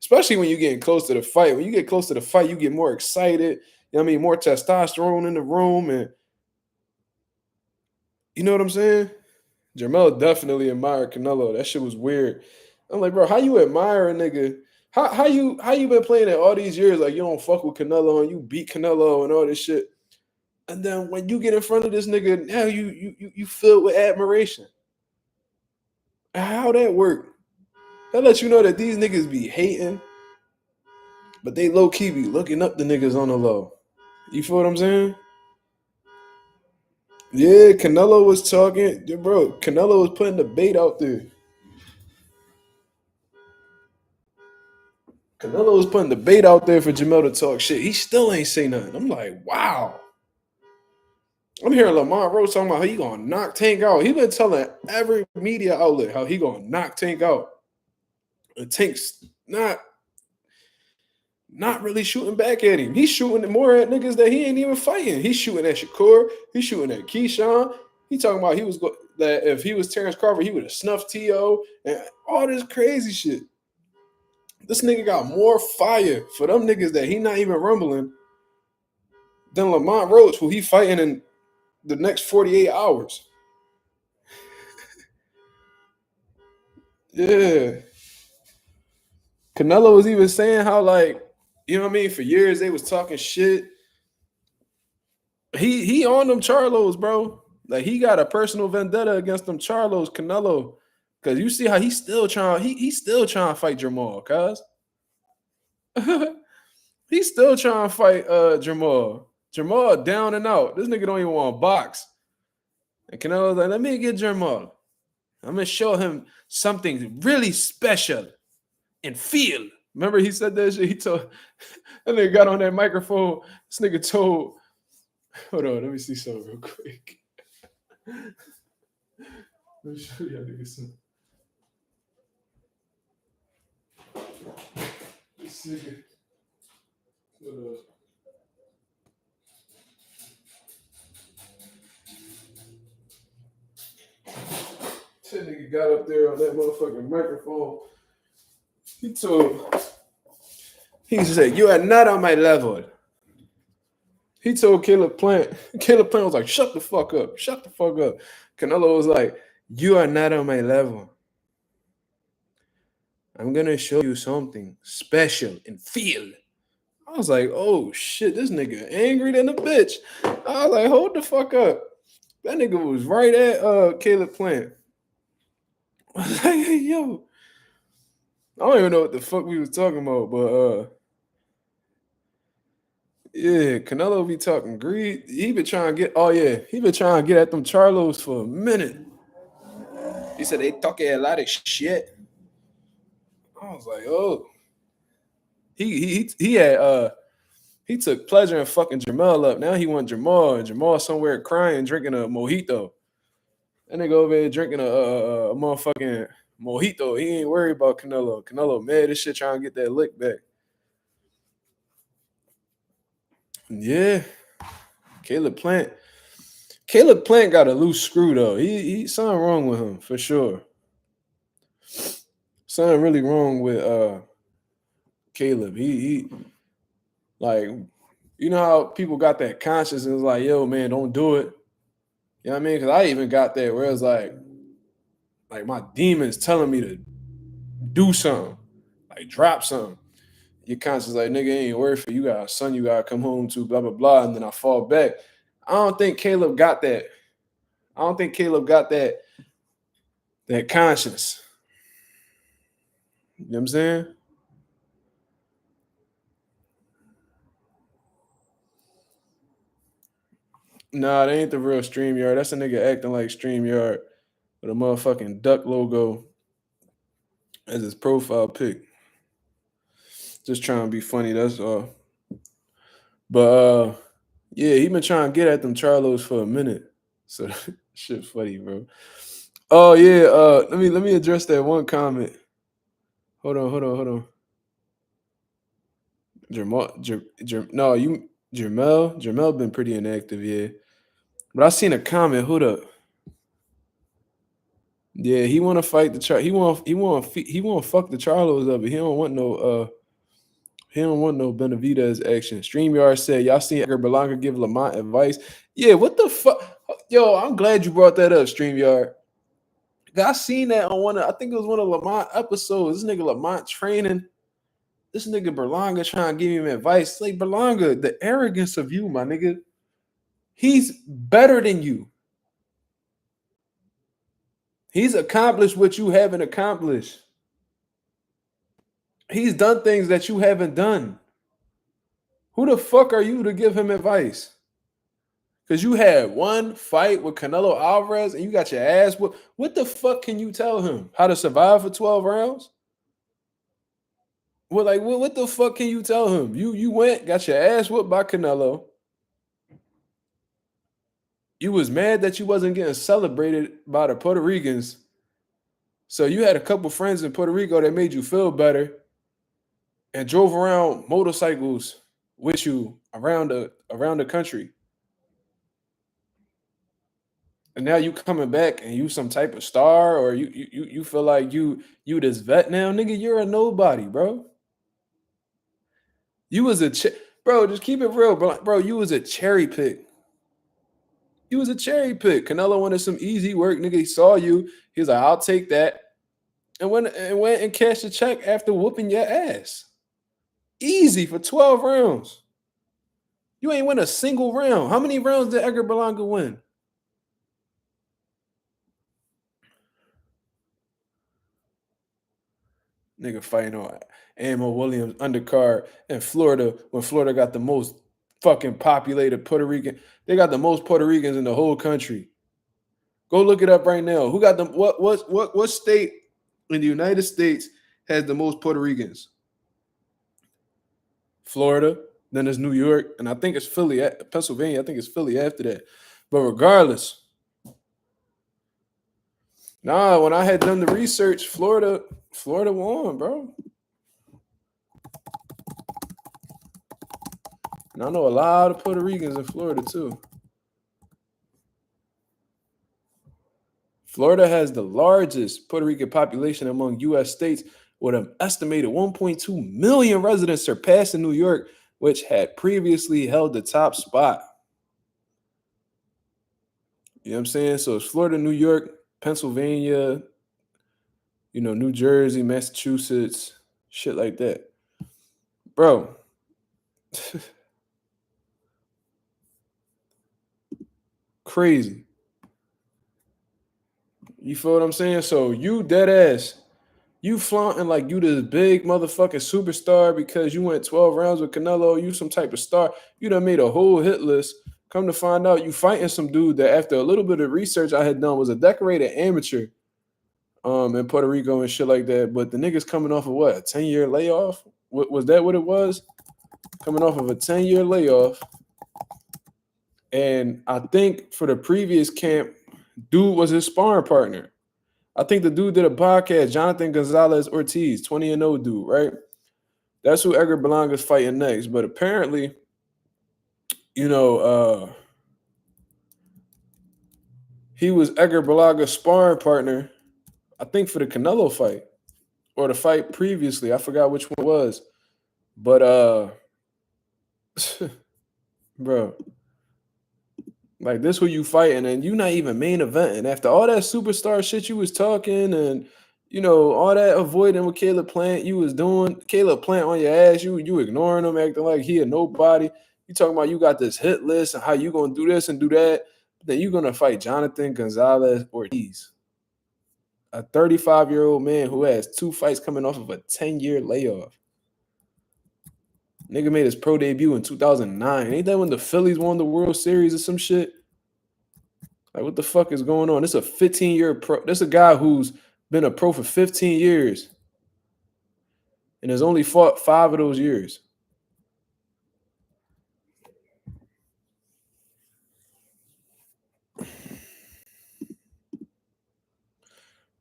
especially when you're getting close to the fight. When you get close to the fight, you get more excited. You know what I mean? More testosterone in the room, and you know what I'm saying? Jermel definitely admired Canelo. That shit was weird. I'm like, bro, how you admire a nigga? How you been playing it all these years? Like you don't fuck with Canelo and you beat Canelo and all this shit. And then when you get in front of this nigga, now you filled with admiration. How that work? That lets you know that these niggas be hating, but they low key be looking up the niggas on the low. You feel what I'm saying? Yeah, Canelo was talking, bro. Canelo was putting the bait out there. Canelo was putting the bait out there for Jamel to talk shit. He still ain't say nothing. I'm like, wow. I'm hearing Lamont Roach talking about how he gonna knock Tank out. He been telling every media outlet how he gonna knock Tank out. And Tank's not really shooting back at him. He's shooting more at niggas that he ain't even fighting. He's shooting at Shakur. He's shooting at Keyshawn. He talking about that if he was Terrence Crawford, he would have snuffed T.O. and all this crazy shit. This nigga got more fire for them niggas that he not even rumbling than Lamont Roach, who he fighting in the next 48 hours. Yeah. Canelo was even saying how, like, you know what I mean? For years they was talking shit. He on them Charlos, bro. Like he got a personal vendetta against them Charlos, Canelo. Cause you see how he's still trying, he's still trying to fight Jamal, cuz. He's still trying to fight Jamal. Jamal down and out. This nigga don't even want to box. And Canelo's like, let me get Jamal. I'm gonna show him something really special and feel. Remember he said that shit? He told that nigga got on that microphone. This nigga told, hold on, let me see something real quick. Let me show y'all niggas something. This nigga. Hold on. That nigga got up there on that motherfucking microphone. He said, you are not on my level. He told Caleb Plant. Caleb Plant was like, shut the fuck up. Shut the fuck up. Canelo was like, you are not on my level. I'm going to show you something special and feel. I was like, oh shit, this nigga angry than a bitch. I was like, hold the fuck up. That nigga was right at Caleb Plant. I was like, hey, yo. I don't even know what the fuck we was talking about, but Yeah, Canelo be talking greed. He been trying to get. Oh yeah, he been trying to get at them Charlos for a minute. He said they talking a lot of shit. I was like, oh, he had he took pleasure in fucking Jamal up. Now he want Jamal, and Jamal somewhere crying, drinking a mojito. And they go over there drinking a motherfucking mojito. He ain't worried about Canelo. Canelo mad as shit trying to get that lick back. Yeah, Caleb Plant. Caleb Plant got a loose screw though. He something wrong with him for sure. Something really wrong with Caleb. He like, you know how people got that conscience and it's like, yo, man, don't do it. You know what I mean? Because I even got that where it's like my demons telling me to do something, like drop something. Your conscience like, nigga, ain't worth it. You got a son you gotta come home to, blah, blah, blah. And then I fall back. I don't think Caleb got that. I don't think Caleb got that conscience. You know what I'm saying? Nah, that ain't the real StreamYard. That's a nigga acting like StreamYard with a motherfucking duck logo as his profile pic. Just trying to be funny, that's all. But yeah, he been trying to get at them Charlos for a minute. So shit funny, bro. Oh yeah, let me address that one comment. Hold on. Jermel been pretty inactive, yeah. But I seen a comment. Hold up. Yeah, he want to fight the He want fuck the Charlos up, but he don't want no Benavidez action. StreamYard said, y'all seen Edgar Berlanga give Lamont advice? Yeah, what the fuck? Yo, I'm glad you brought that up, StreamYard. I seen that on I think it was one of Lamont episodes. This nigga Lamont training. This nigga Berlanga trying to give him advice. Like, Berlanga, the arrogance of you, my nigga. He's better than you. He's accomplished what you haven't accomplished. He's done things that you haven't done. Who the fuck are you to give him advice? Because you had one fight with Canelo Alvarez and you got your ass whooped. What the fuck can you tell him? How to survive for 12 rounds? Well, like, what the fuck can you tell him? You went, got your ass whooped by Canelo. You was mad that you wasn't getting celebrated by the Puerto Ricans. So you had a couple friends in Puerto Rico that made you feel better and drove around motorcycles with you around the country. And now you coming back and you some type of star, or you feel like you this vet now, nigga. You're a nobody, bro. You was bro. Just keep it real, bro. You was a cherry pick. You was a cherry pick. Canelo wanted some easy work, nigga. He saw you. He was like, I'll take that, and went and cashed a check after whooping your ass. Easy for 12 rounds. You ain't win a single round. How many rounds did Edgar Berlanga win? Nigga fighting on Amo Williams undercard in Florida when Florida got the most fucking populated Puerto Rican. They got the most Puerto Ricans in the whole country. Go look it up right now. Who got them? What state in the United States has the most Puerto Ricans? Florida. Then there's New York, and I think it's Philly, Pennsylvania. I think it's Philly after that. But regardless, nah, when I had done the research, Florida won, bro. And I know a lot of Puerto Ricans in Florida too. Florida has the largest Puerto Rican population among U.S. states, with an estimated 1.2 million residents, surpassing New York, which had previously held the top spot. You know what I'm saying? So it's Florida, New York, Pennsylvania, New Jersey, Massachusetts, shit like that. Bro. Crazy. You feel what I'm saying? So you dead ass You flaunting like you this big motherfucking superstar because you went 12 rounds with Canelo. You some type of star. You done made a whole hit list. Come to find out, you fighting some dude that after a little bit of research I had done was a decorated amateur in Puerto Rico and shit like that. But the nigga's coming off of what, a 10-year layoff? Was that what it was? Coming off of a 10-year layoff. And I think for the previous camp, dude was his sparring partner. I think the dude did a podcast, Jonathan Gonzalez Ortiz, 20-0 dude, right? That's who Edgar Berlanga's fighting next. But apparently, he was Edgar Berlanga's sparring partner, I think, for the Canelo fight or the fight previously. I forgot which one it was. But, bro, like this who you fighting and you not even main eventing. After all that superstar shit you was talking and, all that avoiding with Caleb Plant you was doing, Caleb Plant on your ass, you ignoring him, acting like he a nobody. You talking about you got this hit list and how you going to do this and do that. Then you're going to fight Jonathan Gonzalez Ortiz, a 35-year-old man who has 2 fights coming off of a 10-year layoff. Nigga made his pro debut in 2009. Ain't that when the Phillies won the World Series or some shit? Like, what the fuck is going on? This is a 15-year pro. This is a guy who's been a pro for 15 years and has only fought 5 of those years.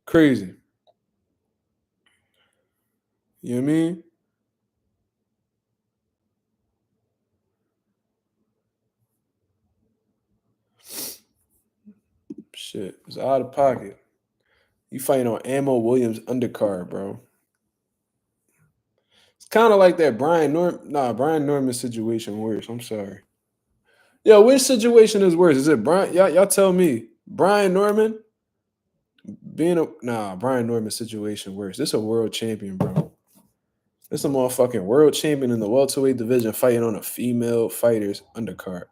Crazy. You know what I mean? Shit, it's out of pocket. You fighting on Ammo Williams undercard, bro. It's kind of like that Brian Norman situation worse. I'm sorry. Yo, which situation is worse? Is it Brian? Y'all tell me. Brian Norman Brian Norman situation worse. This a world champion, bro. This a motherfucking world champion in the welterweight division fighting on a female fighter's undercard.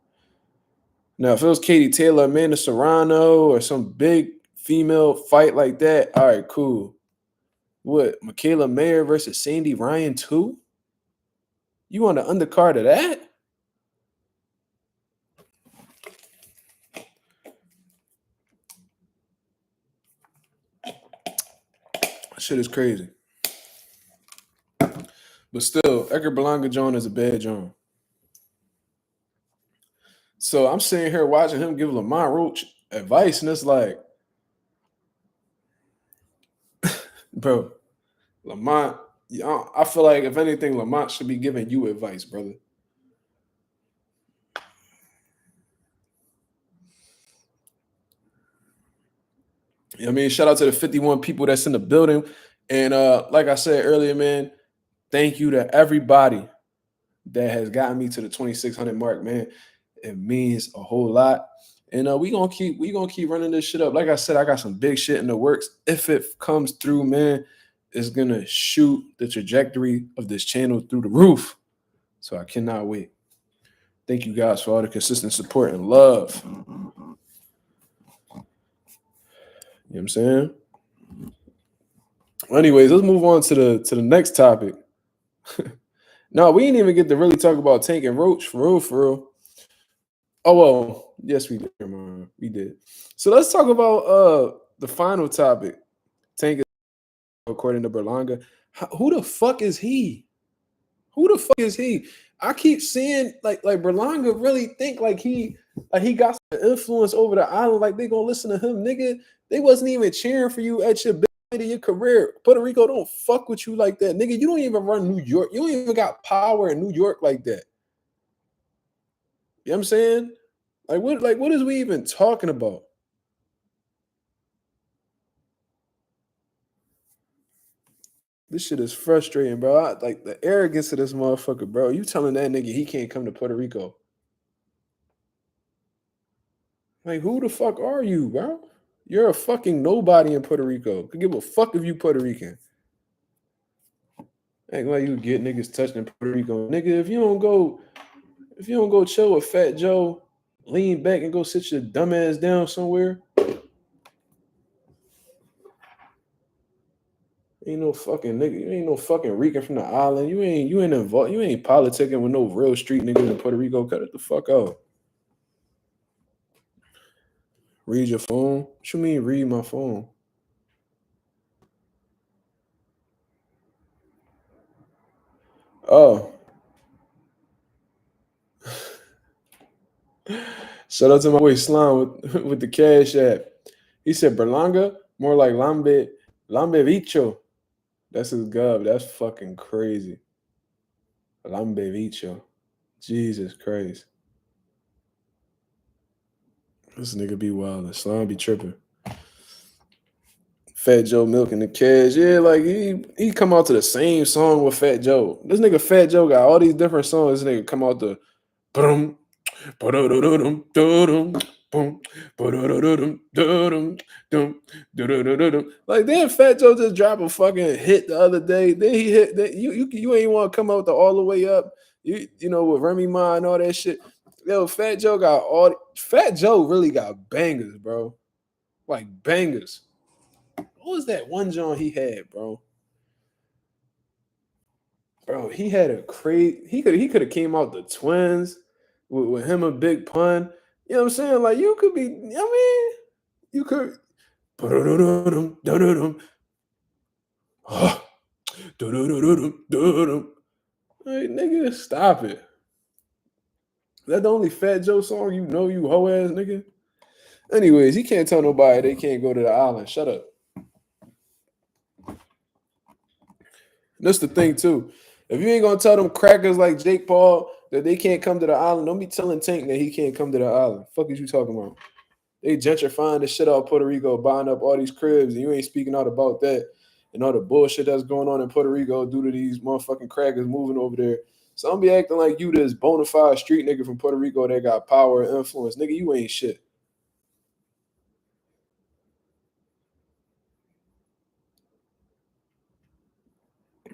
Now, if it was Katie Taylor, Amanda Serrano, or some big female fight like that, all right, cool. What, Michaela Mayer versus Sandy Ryan too? You on the undercard of that? Shit is crazy. But still, Edgar Berlanga John is a bad John. So I'm sitting here watching him give Lamont Roach advice, and it's like, bro, Lamont, I feel like if anything, Lamont should be giving you advice, brother. You know what I mean? Shout out to the 51 people that's in the building. And like I said earlier, man, thank you to everybody that has gotten me to the 2,600 mark, man. It means a whole lot. And we gonna keep running this shit up. Like I said, I got some big shit in the works. If it comes through, man, it's gonna shoot the trajectory of this channel through the roof. So I cannot wait. Thank you guys for all the consistent support and love. You know what I'm saying? Anyways, let's move on to the next topic. No, we didn't even get to really talk about Tank and Roach for real. Oh well, yes, we did. We did. So let's talk about the final topic. Tank is, according to Berlanga. Who the fuck is he? Who the fuck is he? I keep seeing like Berlanga really think like he got some influence over the island, like they gonna listen to him, nigga. They wasn't even cheering for you at your big of your career. Puerto Rico don't fuck with you like that, nigga. You don't even run New York. You don't even got power in New York like that. You know what I'm saying? What is we even talking about? This shit is frustrating, bro. Like the arrogance of this motherfucker, bro. You telling that nigga he can't come to Puerto Rico. Like, who the fuck are you, bro? You're a fucking nobody in Puerto Rico. Could give a fuck if you Puerto Rican. Ain't like you get niggas touching in Puerto Rico. Nigga, if you don't go chill with Fat Joe, lean back and go sit your dumb ass down somewhere. You know Ain't no fucking nigga. You ain't no fucking Rican from the island. You ain't involved. You ain't politicking with no real street niggas in Puerto Rico. Cut it the fuck out. Read your phone. What you mean read my phone? Oh. Shout out to my boy Slime with the Cash App. He said Berlanga, more like Lambe Vicho. That's his gov. That's fucking crazy. Lambe Vicho. Jesus Christ. This nigga be wild. Slime be tripping. Fat Joe milking the cash. Yeah, like he come out to the same song with Fat Joe. This nigga Fat Joe got all these different songs. This nigga come out to boom, like then Fat Joe just dropped a fucking hit the other day. Then he hit that you ain't want to come out the all the way up. You know with Remy Ma and all that shit. Yo, Fat Joe got all Fat Joe really got bangers, bro. Like bangers. What was that one John he had, bro? Bro, he had a crazy. He could have came out the twins with him and Big Pun. You know what I'm saying? Like you could be. I mean, you could. Like, nigga, stop it. That the only Fat Joe song you know, you hoe ass nigga. Anyways, he can't tell nobody they can't go to the island. Shut up. That's the thing too. If you ain't gonna tell them crackers like Jake Paul that they can't come to the island, don't be telling Tank that he can't come to the island. Fuck is you talking about? They gentrifying the shit out of Puerto Rico, buying up all these cribs, and you ain't speaking out about that and all the bullshit that's going on in Puerto Rico due to these motherfucking crackers moving over there. So don't be acting like you this bona fide street nigga from Puerto Rico that got power and influence. Nigga, you ain't shit.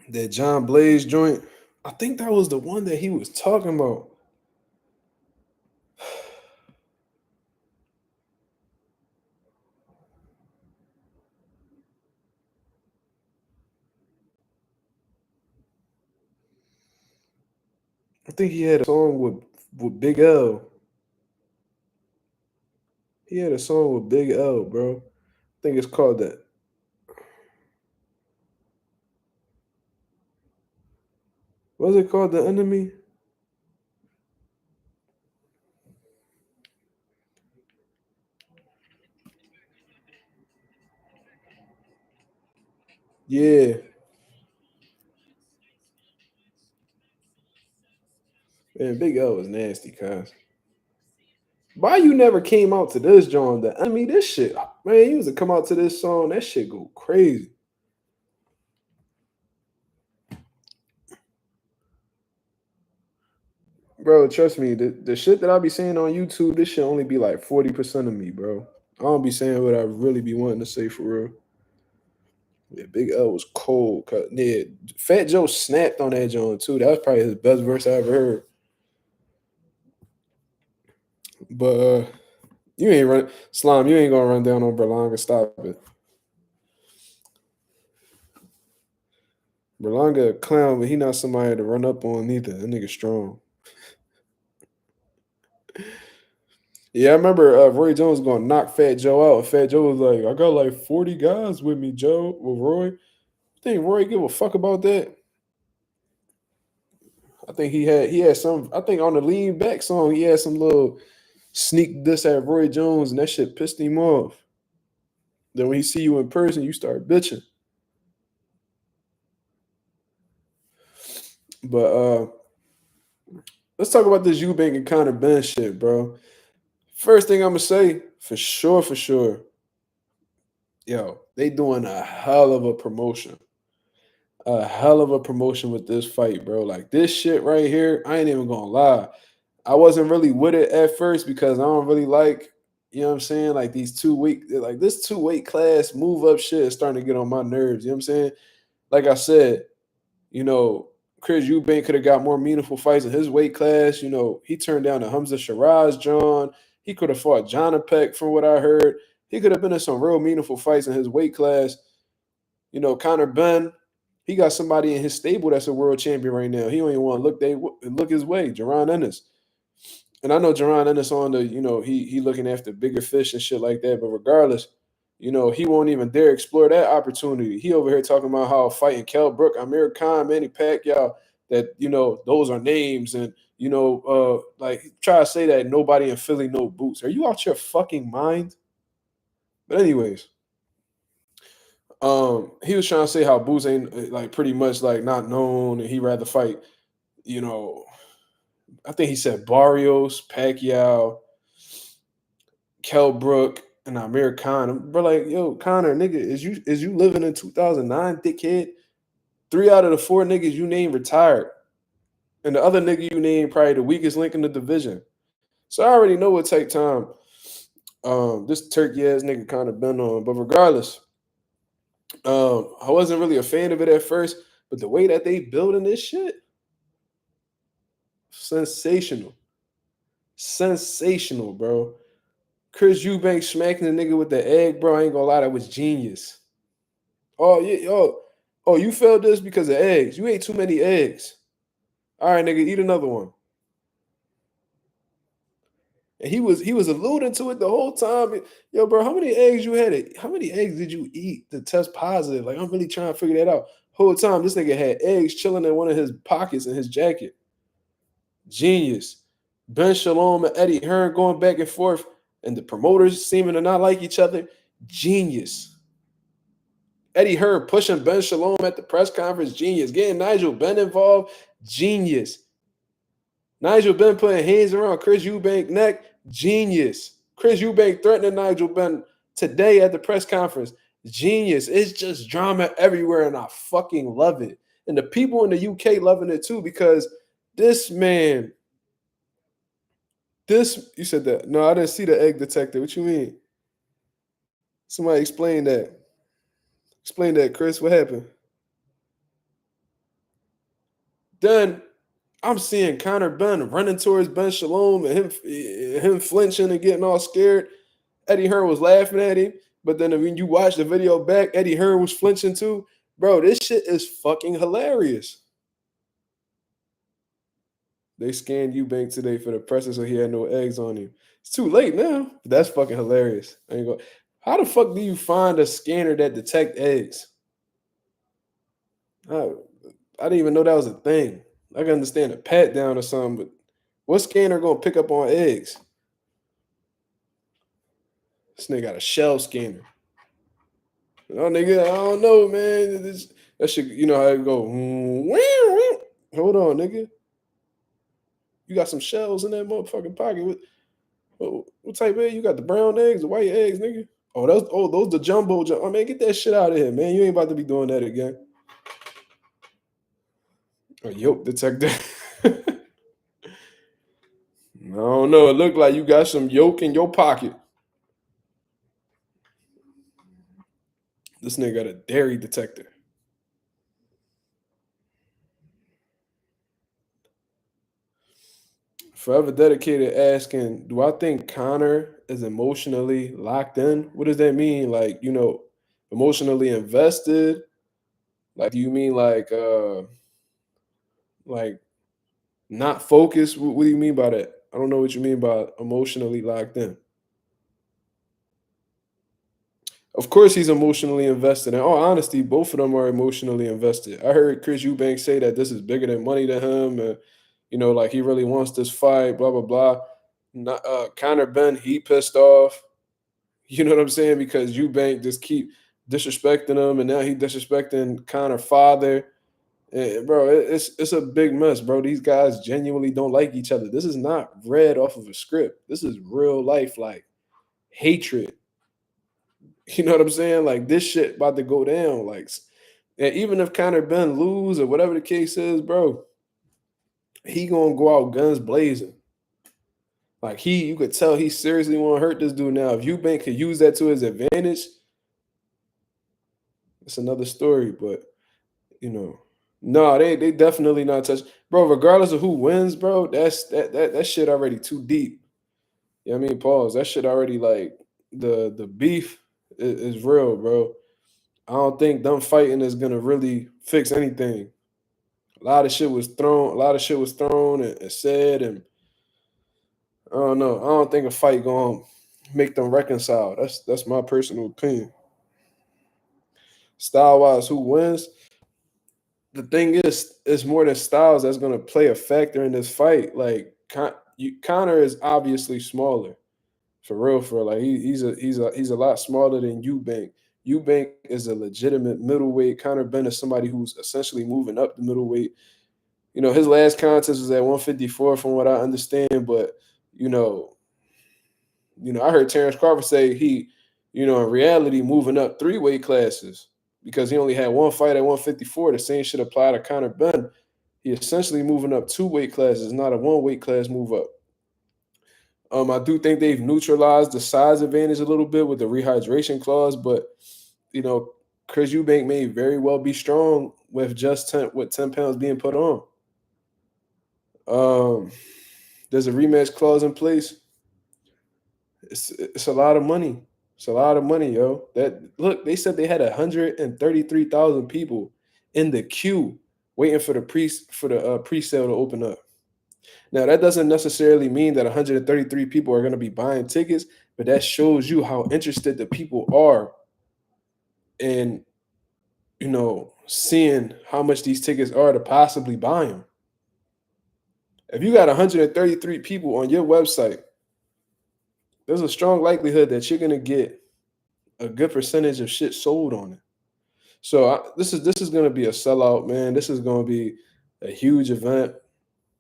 That John Blaze joint, I think that was the one that he was talking about. I think he had a song with Big L. He had a song with Big L, bro. I think it's called that. Was it called The Enemy? Yeah. Man, Big L was nasty, cuz. Why you never came out to this, John? I mean, this shit, man, you was to come out to this song, that shit go crazy. Bro, trust me, the shit that I be saying on YouTube, this shit only be like 40% of me, bro. I don't be saying what I really be wanting to say for real. Yeah, Big L was cold. Yeah, Fat Joe snapped on that joint too. That was probably his best verse I ever heard. But you ain't run Slime, you ain't gonna run down on Berlanga. Stop it. Berlanga a clown, but he not somebody to run up on either. That nigga strong. Yeah, I remember Roy Jones gonna knock Fat Joe out. And Fat Joe was like, I got like 40 guys with me, Joe, with Roy. I think Roy give a fuck about that. I think he had some. I think on the lean back song, he had some little sneak diss at Roy Jones, and that shit pissed him off. Then when he see you in person, you start bitching. But let's talk about this Eubank and Conor Benn shit, bro. First thing I'm gonna say, for sure, yo, they doing a hell of a promotion. A hell of a promotion with this fight, bro. Like this shit right here, I ain't even gonna lie. I wasn't really with it at first because I don't really like, you know what I'm saying? Like these 2 week, like this 2 weight class move up shit is starting to get on my nerves. You know what I'm saying? Like I said, you know, Chris Eubank could have got more meaningful fights in his weight class. You know, he turned down the Hamza Shiraz John. He could have fought Jonapek from what I heard. He could have been in some real meaningful fights in his weight class. You know, Conor Benn, he got somebody in his stable that's a world champion right now. He don't even want to look his way. Jaron Ennis. And I know Jaron Ennis on the, he looking after bigger fish and shit like that. But regardless, he won't even dare explore that opportunity. He over here talking about how fighting Kell Brook, Amir Khan, Manny Pacquiao, that, those are names. And, like try to say that nobody in Philly know Boots. Are you out your fucking mind? But anyways, he was trying to say how Boots ain't like pretty much like not known and he rather fight, I think he said Barrios, Pacquiao, Kell Brook, and Amir Khan. Bro, like, yo, Conor, nigga, is you living in 2009, dickhead? 3 out of the 4 niggas you named retired. And the other nigga you named probably the weakest link in the division. So I already know what take time this turkey ass nigga kind of been on. But regardless, I wasn't really a fan of it at first, but the way that they building this shit, sensational. Sensational, bro. Chris Eubank smacking the nigga with the egg, bro. I ain't gonna lie, that was genius. Oh, yeah, you failed this because of eggs. You ate too many eggs. All right, nigga, eat another one. And he was alluding to it the whole time. Yo, bro, how many eggs you had? How many eggs did you eat to test positive? Like, I'm really trying to figure that out. Whole time, this nigga had eggs chilling in one of his pockets in his jacket. Genius. Ben Shalom and Eddie Hearn going back and forth, and the promoters seeming to not like each other. Genius. Eddie Hearn pushing Ben Shalom at the press conference. Genius. Getting Nigel Benn involved. Genius. Nigel Benn putting hands around Chris Eubank neck. Genius. Chris Eubank threatening Nigel Benn today at the press conference. Genius. It's just drama everywhere, and I fucking love it. And the people in the UK loving it too, because this man, you said that. No, I didn't see the egg detector. What you mean? Somebody explain that. Explain that, Chris. What happened? Then I'm seeing Conor Benn running towards Ben Shalom and him flinching and getting all scared. Eddie Hearn was laughing at him. But then when you watch the video back, Eddie Hearn was flinching too. Bro, this shit is fucking hilarious. They scanned Eubank today for the presser, so he had no eggs on him. It's too late now. But that's fucking hilarious. I ain't go. How the fuck do you find a scanner that detect eggs? I didn't even know that was a thing. I can understand a pat down or something, but what scanner gonna pick up on eggs? This nigga got a shell scanner. Oh, nigga, I don't know, man. That shit, you know how it go. Hold on, nigga. You got some shells in that motherfucking pocket. What type of egg? You got the brown eggs, the white eggs, nigga? Those the jumbo. Oh, man, get that shit out of here, man. You ain't about to be doing that again. A yolk detector. I don't know. It looked like you got some yolk in your pocket. This nigga got a dairy detector. Forever Dedicated asking, do I think Conor is emotionally locked in? What does that mean? Like, emotionally invested? Like, do you mean like not focused? What do you mean by that? I don't know what you mean by emotionally locked in. Of course, he's emotionally invested. In all honesty, both of them are emotionally invested. I heard Chris Eubank say that this is bigger than money to him, and like he really wants this fight. Blah blah blah. Conor Benn, he pissed off. You know what I'm saying? Because Eubank just keep disrespecting him, and now he disrespecting Conor father. And, bro, it's a big mess, bro. These guys genuinely don't like each other. This is not read off of a script. This is real life, like hatred. You know what I'm saying? Like this shit about to go down. Like, and even if Conor Benn lose or whatever the case is, bro, he gonna go out guns blazing. Like you could tell he seriously want to hurt this dude now. If Eubank could use that to his advantage, it's another story. But no, they definitely not touch, bro. Regardless of who wins, bro, that shit already too deep. You know what I mean? Pause. That shit already like the beef is real, bro. I don't think them fighting is gonna really fix anything. A lot of shit was thrown. A lot of shit was thrown and said, and I don't know. I don't think a fight gonna make them reconcile. That's my personal opinion. Style wise, who wins? The thing is, it's more than styles that's gonna play a factor in this fight. Like Conor is obviously smaller, for real. For like he's a lot smaller than Eubank. Eubank is a legitimate middleweight. Conor Benn is somebody who's essentially moving up the middleweight. His last contest was at 154, from what I understand. But you know, I heard Terrence Crawford say he, in reality, moving up 3 weight classes because he only had one fight at 154. The same should apply to Conor Benn. He essentially moving up 2 weight classes, not a 1 weight class move up. I do think they've neutralized the size advantage a little bit with the rehydration clause, but Chris Eubank may very well be strong with just 10 pounds being put on. There's a rematch clause in place. It's a lot of money. It's a lot of money, yo. They said they had 133,000 people in the queue waiting for the pre-sale to open up. Now, that doesn't necessarily mean that 133 people are going to be buying tickets, but that shows you how interested the people are in, seeing how much these tickets are to possibly buy them. If you got 133 people on your website, there's a strong likelihood that you're going to get a good percentage of shit sold on it. So this is going to be a sellout, man. This is going to be a huge event.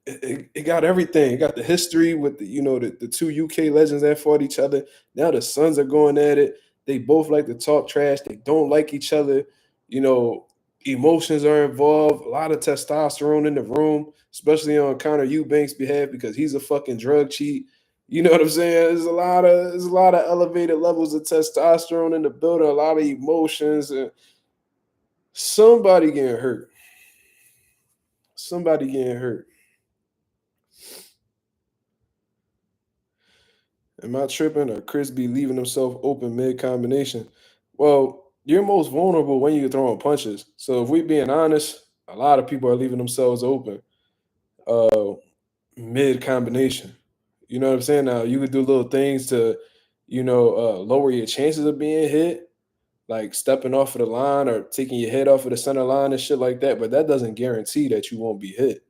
It got everything. It got the history with the two UK legends that fought each other. Now the sons are going at it. They both like to talk trash. They don't like each other. Emotions are involved. A lot of testosterone in the room, especially on Conor Eubank's behalf because he's a fucking drug cheat. You know what I'm saying? There's a lot of elevated levels of testosterone in the building. A lot of emotions. And somebody getting hurt. Somebody getting hurt. Am I tripping or Chris be leaving himself open mid-combination? Well, you're most vulnerable when you're throwing punches. So if we're being honest, a lot of people are leaving themselves open mid-combination. You know what I'm saying? Now, you could do little things to, lower your chances of being hit, like stepping off of the line or taking your head off of the center line and shit like that. But that doesn't guarantee that you won't be hit.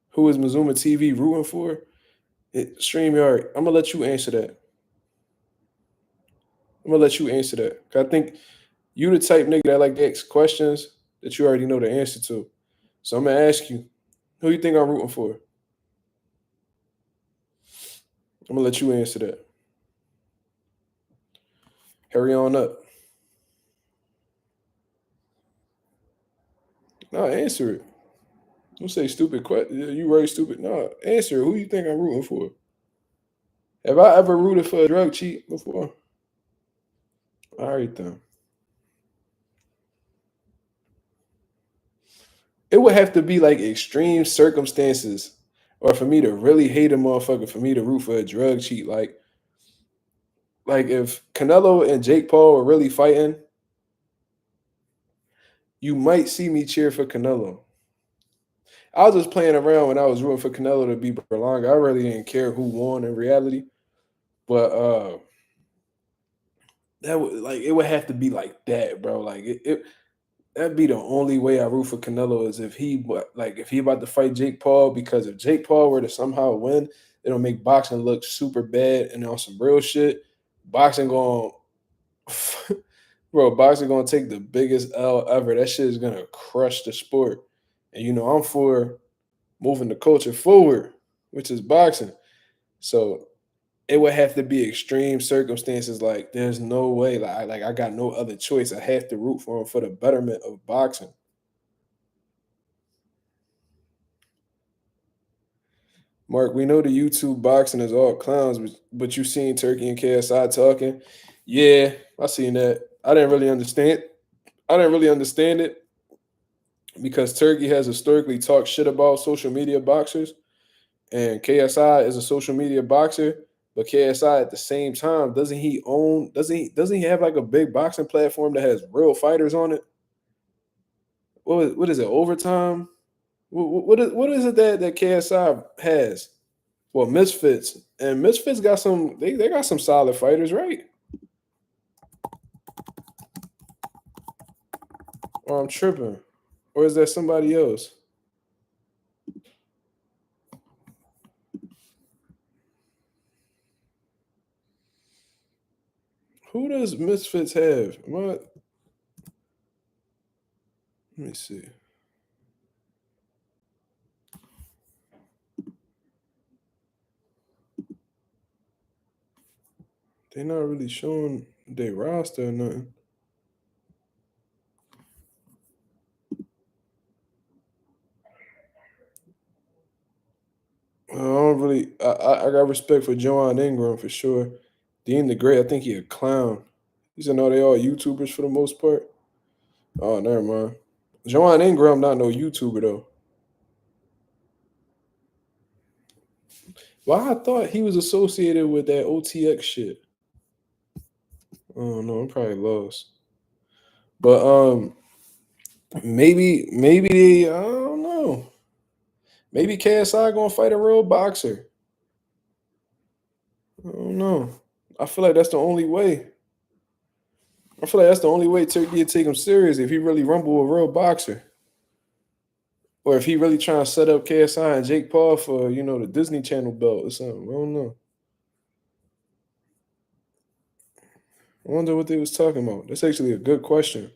Who is Mazuma TV rooting for? StreamYard. I'm going to let you answer that. I'm gonna let you answer that. 'Cause I think you the type nigga that like to ask questions that you already know the answer to. So I'm gonna ask you, who you think I'm rooting for? I'm gonna let you answer that. Hurry on up. No, answer it. Don't say stupid question. You very stupid. No, answer it. Who you think I'm rooting for? Have I ever rooted for a drug cheat before? All right then. It would have to be like extreme circumstances, or for me to really hate a motherfucker, for me to root for a drug cheat. Like if Canelo and Jake Paul were really fighting, you might see me cheer for Canelo. I was just playing around when I was rooting for Canelo to beat Berlanga. I really didn't care who won in reality, but it would have to be like that, bro. Like that'd be the only way I root for Canelo is if he about to fight Jake Paul, because if Jake Paul were to somehow win, it'll make boxing look super bad. And on some real shit, boxing going bro, boxing gonna take the biggest L ever. That shit is gonna crush the sport. And I'm for moving the culture forward, which is boxing. So it would have to be extreme circumstances. Like there's no way. Like I got no other choice. I have to root for him for the betterment of boxing. Mark, we know the YouTube boxing is all clowns, but you seen Turkey and KSI talking. Yeah, I seen that. I didn't really understand. I didn't really understand it because Turkey has historically talked shit about social media boxers, and KSI is a social media boxer. But KSI at the same time, doesn't he have like a big boxing platform that has real fighters on it? What is it? Overtime? What is it that KSI has? Well, Misfits. And Misfits got some they got some solid fighters, right? Or I'm tripping. Or is that somebody else? Who does Misfits have? What? Let me see. They're not really showing their roster or nothing. I don't really. I got respect for Joanne Ingram for sure. Dean the Great, I think he a clown. You said no, they all YouTubers for the most part. Oh, never mind. Joanne Ingram not no YouTuber though. Well, I thought he was associated with that OTX shit. Oh no, I'm probably lost. But maybe I don't know. Maybe KSI gonna fight a real boxer. I don't know. I feel like that's the only way. I feel like that's the only way Turkey would take him serious if he really rumble a real boxer. Or if he really trying to set up KSI and Jake Paul for, the Disney Channel belt or something. I don't know. I wonder what they was talking about. That's actually a good question.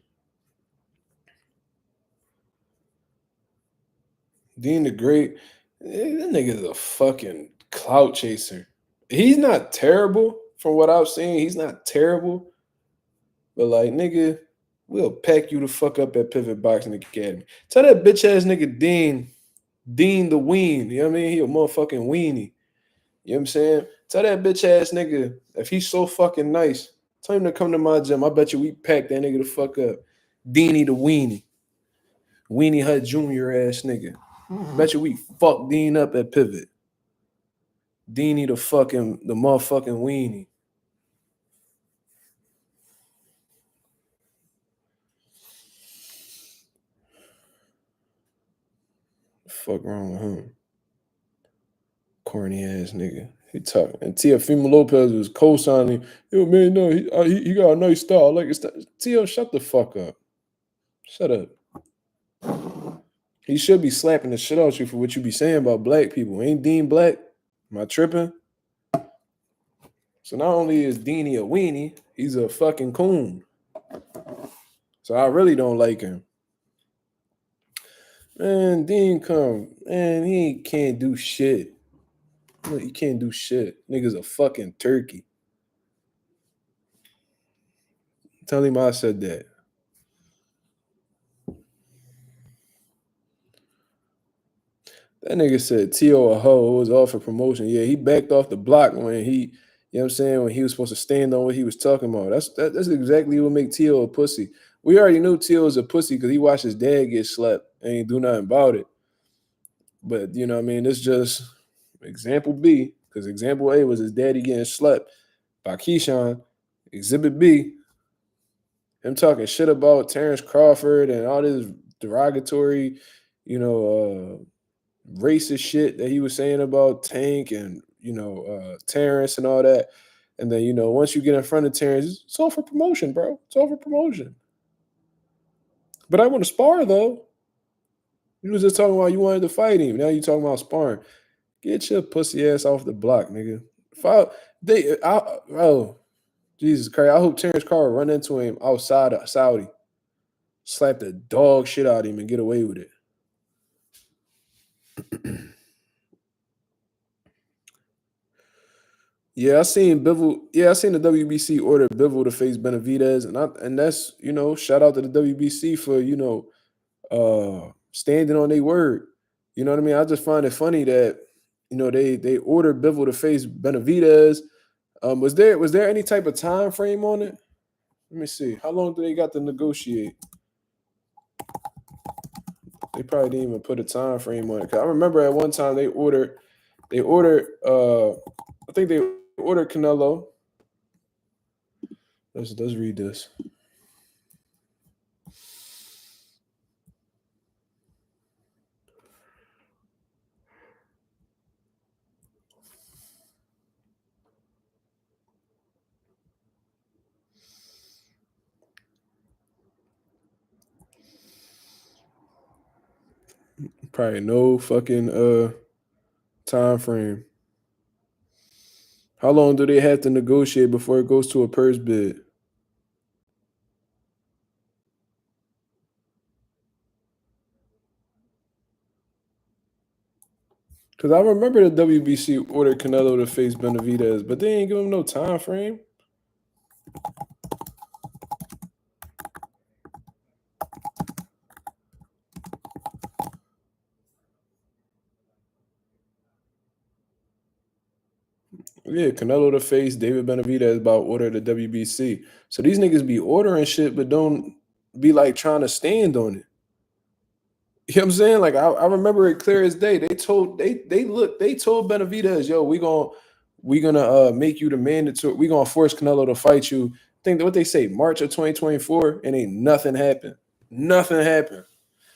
Dean the Great, that nigga's a fucking clout chaser. He's not terrible from what I've seen. He's not terrible. But like, nigga, we'll pack you the fuck up at Pivot Boxing Academy. Tell that bitch ass nigga Dean the Ween. You know what I mean? He a motherfucking weenie. You know what I'm saying? Tell that bitch ass nigga, if he's so fucking nice, tell him to come to my gym. I bet you we pack that nigga the fuck up. Deanie the Weenie. Weenie Hut Jr. ass nigga. Bet you we fuck Dean up at Pivot. Deanie the motherfucking weenie. The fuck wrong with him? Corny ass nigga. He talking. And Teofimo Lopez was co-signing. Yo, man, no, he got a nice style. I like his style. Tio, shut the fuck up. Shut up. He should be slapping the shit out you for what you be saying about black people. Ain't Dean black? Am I tripping? So not only is Deanie a weenie, he's a fucking coon. So I really don't like him. Man, Dean man, he can't do shit. Look, he can't do shit. Nigga's a fucking turkey. Tell him I said that. That nigga said T.O. a hoe. It was all for promotion. Yeah, he backed off the block when what I'm saying, when he was supposed to stand on what he was talking about. That's exactly what make T.O. a pussy. We already knew T.O. was a pussy because he watched his dad get slept and he do nothing about it. But you know what I mean? It's just example B, because example A was his daddy getting slept by Keyshawn. Exhibit B, him talking shit about Terrence Crawford and all this derogatory, racist shit that he was saying about Tank and Terrence and all that. And then once you get in front of Terrence, it's all for promotion, bro. It's all for promotion. But I want to spar though. You was just talking about you wanted to fight him. Now you talking about sparring. Get your pussy ass off the block, nigga. Oh, Jesus Christ. I hope Terrence Carr run into him outside of Saudi. Slap the dog shit out of him and get away with it. Yeah, I seen Bivol. Yeah, I seen the WBC order Bivol to face Benavidez, and that's shout out to the WBC for standing on their word. You know what I mean? I just find it funny that they ordered Bivol to face Benavidez. Was there any type of time frame on it? Let me see. How long do they got to negotiate? They probably didn't even put a time frame on it. 'Cause I remember at one time they ordered. I think they ordered Canelo. Let's read this. Probably no fucking time frame. How long do they have to negotiate before it goes to a purse bid? Because I remember the WBC ordered Canelo to face Benavidez, but they ain't give him no time frame. Yeah, Canelo to face David Benavidez about order the WBC. So these niggas be ordering shit, but don't be like trying to stand on it. You know what I'm saying? Like I remember it clear as day. They told Benavidez, yo, we gonna make you the mandatory. We gonna force Canelo to fight you. Think that what they say, March of 2024, and ain't nothing happened. Nothing happened.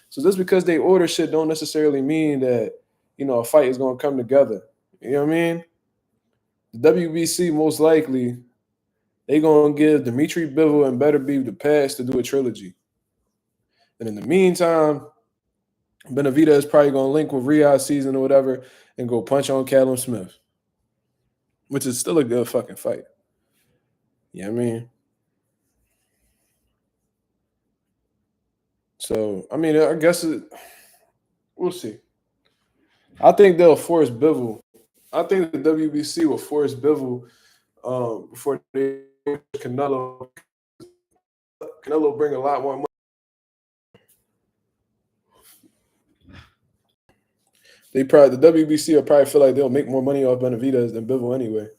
So just because they order shit don't necessarily mean that a fight is gonna come together. You know what I mean? The WBC most likely they gonna give Dimitri Bivol and Better Be the pass to do a trilogy. And in the meantime, Benavidez is probably gonna link with Riyadh season or whatever and go punch on Callum Smith, which is still a good fucking fight. You know what I mean? So I mean, I guess we'll see. I think they'll force Bivol. I think the WBC will force Bivol before they Canelo. Canelo bring a lot more money. The WBC will probably feel like they'll make more money off Benavidez than Bivol anyway.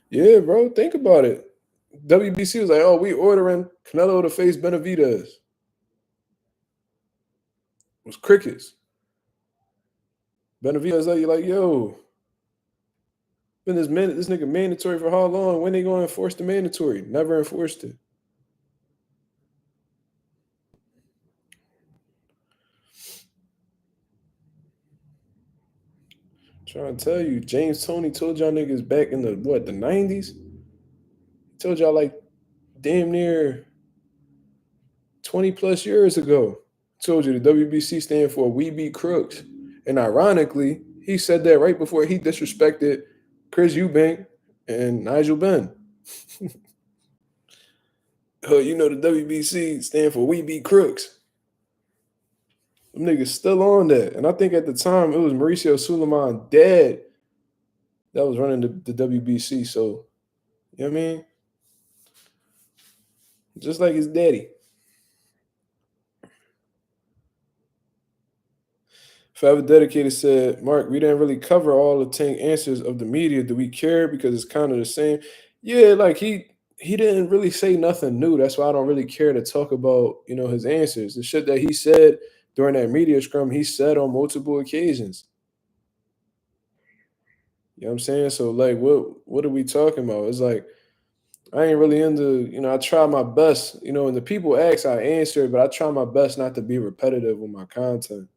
Yeah, bro, think about it. WBC was like, oh, we ordering Canelo to face Benavidez. It was crickets. Benavidez like, yo, been this nigga mandatory for how long? When they gonna enforce the mandatory? Never enforced it. Trying to tell you, James Toney told y'all niggas back in the 90s? He told y'all like damn near 20 plus years ago. Told you the WBC stand for We Be Crooks. And ironically, he said that right before he disrespected Chris Eubank and Nigel Benn. The WBC stand for We Be Crooks. Them niggas still on that. And I think at the time it was Mauricio Suleiman's dad that was running the WBC. So, you know what I mean? Just like his daddy. Forever Dedicated said, Mark, we didn't really cover all the 10 answers of the media. Do we care? Because it's kind of the same. Yeah, like he didn't really say nothing new. That's why I don't really care to talk about, his answers. The shit that he said during that media scrum, he said on multiple occasions. You know what I'm saying? So like what are we talking about? It's like I ain't really into, I try my best, and the people ask, I answer, but I try my best not to be repetitive with my content.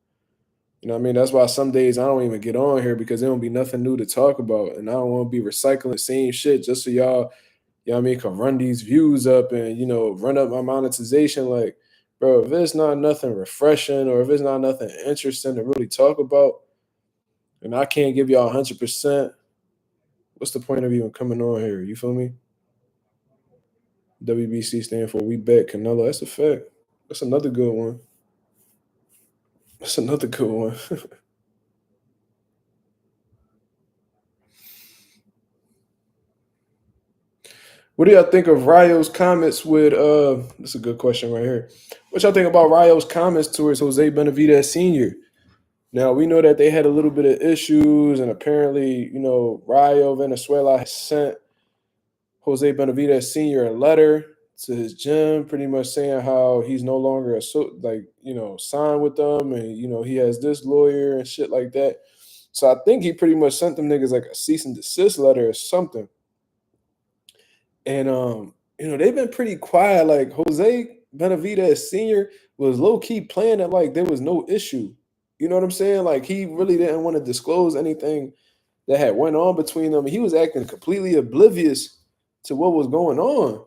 You know what I mean? That's why some days I don't even get on here because there don't be nothing new to talk about. And I don't want to be recycling the same shit just so y'all, you know what I mean, can run these views up and, run up my monetization. Like, bro, if it's not nothing refreshing or if it's not nothing interesting to really talk about, and I can't give y'all 100%, what's the point of even coming on here? You feel me? WBC stand for We Bet Canelo. That's a fact. That's another good one. That's another good one. What do y'all think of Ryo's comments with that's a good question right here. What y'all think about Ryo's comments towards Jose Benavidez Sr.? Now we know that they had a little bit of issues, and apparently, Rayo Venezuela has sent Jose Benavidez Sr. a letter to his gym, pretty much saying how he's no longer signed with them, and he has this lawyer and shit like that. So I think he pretty much sent them niggas like a cease and desist letter or something. And they've been pretty quiet. Like Jose Benavidez Sr. was low-key playing it like there was no issue. You know what I'm saying? Like he really didn't want to disclose anything that had went on between them. He was acting completely oblivious to what was going on.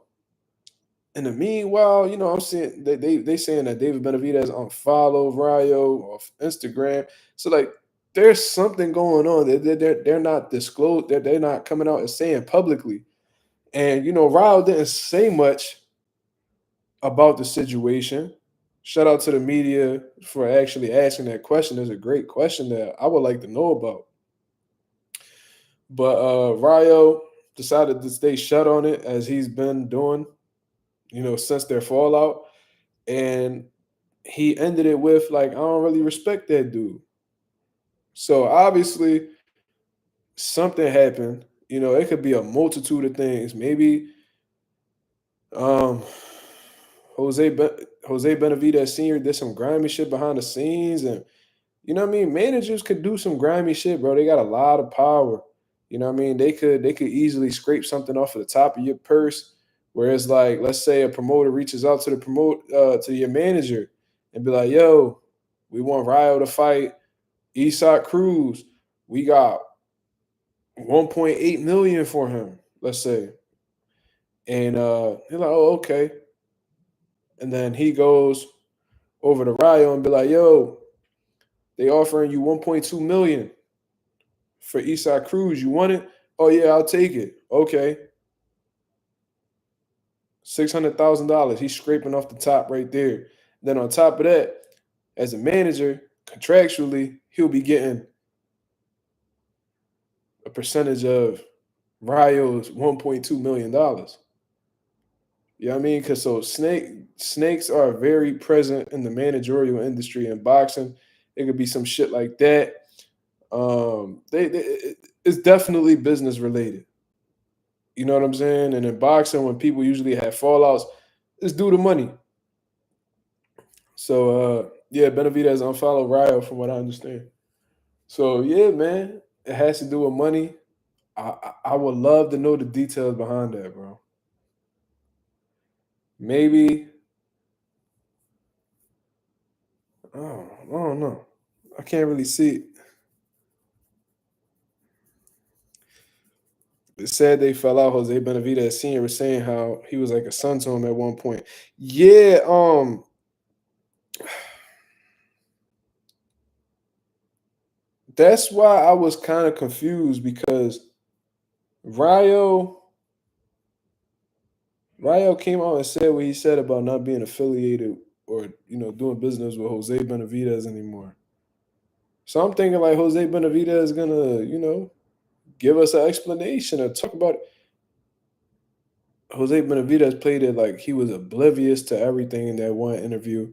In the meanwhile, I'm seeing they saying that David Benavidez unfollowed Rayo off Instagram. So like there's something going on. They're not disclosed. They're not coming out and saying publicly. And Rayo didn't say much about the situation. Shout out to the media for actually asking that question. It's a great question that I would like to know about. But Rayo decided to stay shut on it as he's been doing, since their fallout. And he ended it with like, I don't really respect that dude. So obviously something happened. It could be a multitude of things. Maybe um Jose Benavidez Sr. did some grimy shit behind the scenes, and you know what I mean. Managers could do some grimy shit, bro. They got a lot of power. You know what I mean. They could easily scrape something off of the top of your purse. Whereas, like, let's say a promoter reaches out to to your manager and be like, "Yo, we want Rayo to fight Isak Cruz. We got 1.8 million for him." Let's say, and you're like, "Oh, okay." And then he goes over to Rayo and be like, "Yo, they offering you 1.2 million for Eastside Cruz. You want it? Oh yeah, I'll take it. Okay, $600,000. He's scraping off the top right there. Then on top of that, as a manager, contractually, he'll be getting a percentage of Rayo's $1.2 million. You know what I mean? Because snakes are very present in the managerial industry in boxing. It could be some shit like that. It's definitely business related. You know what I'm saying? And in boxing, when people usually have fallouts, it's due to money. So yeah, Benavidez unfollowed Rayo from what I understand. So yeah, man, it has to do with money. I would love to know the details behind that, bro. Maybe I don't know. I can't really see it. It said they fell out. Jose Benavidez Sr. was saying how he was like a son to him at one point. Yeah, that's why I was kind of confused because Rayo Rayo came out and said what he said about not being affiliated or doing business with Jose Benavidez anymore. So I'm thinking like Jose Benavidez is gonna give us an explanation or talk about it. Jose Benavidez played it like he was oblivious to everything in that one interview.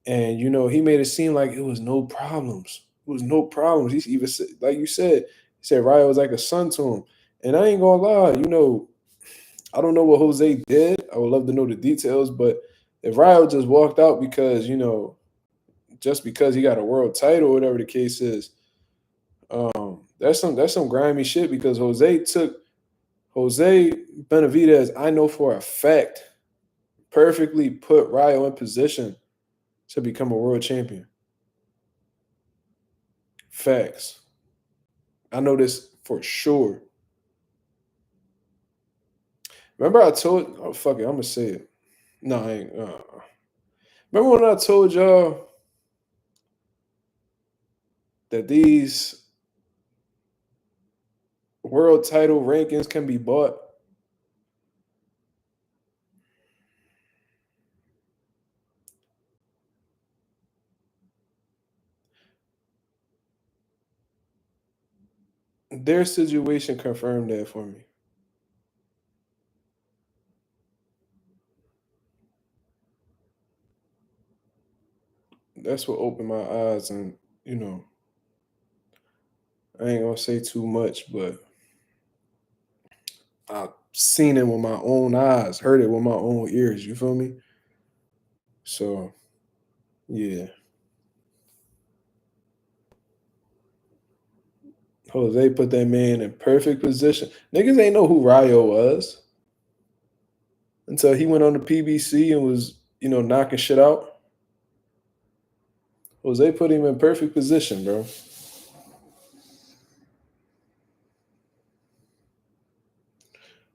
And he made it seem like it was no problems. It was no problems. He even said, like you said, he said Ryo was like a son to him. And I ain't gonna lie, I don't know what Jose did. I would love to know the details, but if Ryo just walked out because, just because he got a world title, whatever the case is, that's some grimy shit because Jose Benavidez, I know for a fact, perfectly put Ryo in position to become a world champion. Facts. I know this for sure. Remember I told oh fuck it, I'm gonna say it. No, I ain't remember when I told y'all that these world title rankings can be bought? Their situation confirmed that for me. That's what opened my eyes and I ain't gonna say too much, but I've seen it with my own eyes, heard it with my own ears, you feel me? So yeah. Jose put that man in perfect position. Niggas ain't know who Ryo was until he went on the PBC and was, knocking shit out. Jose put him in perfect position, bro.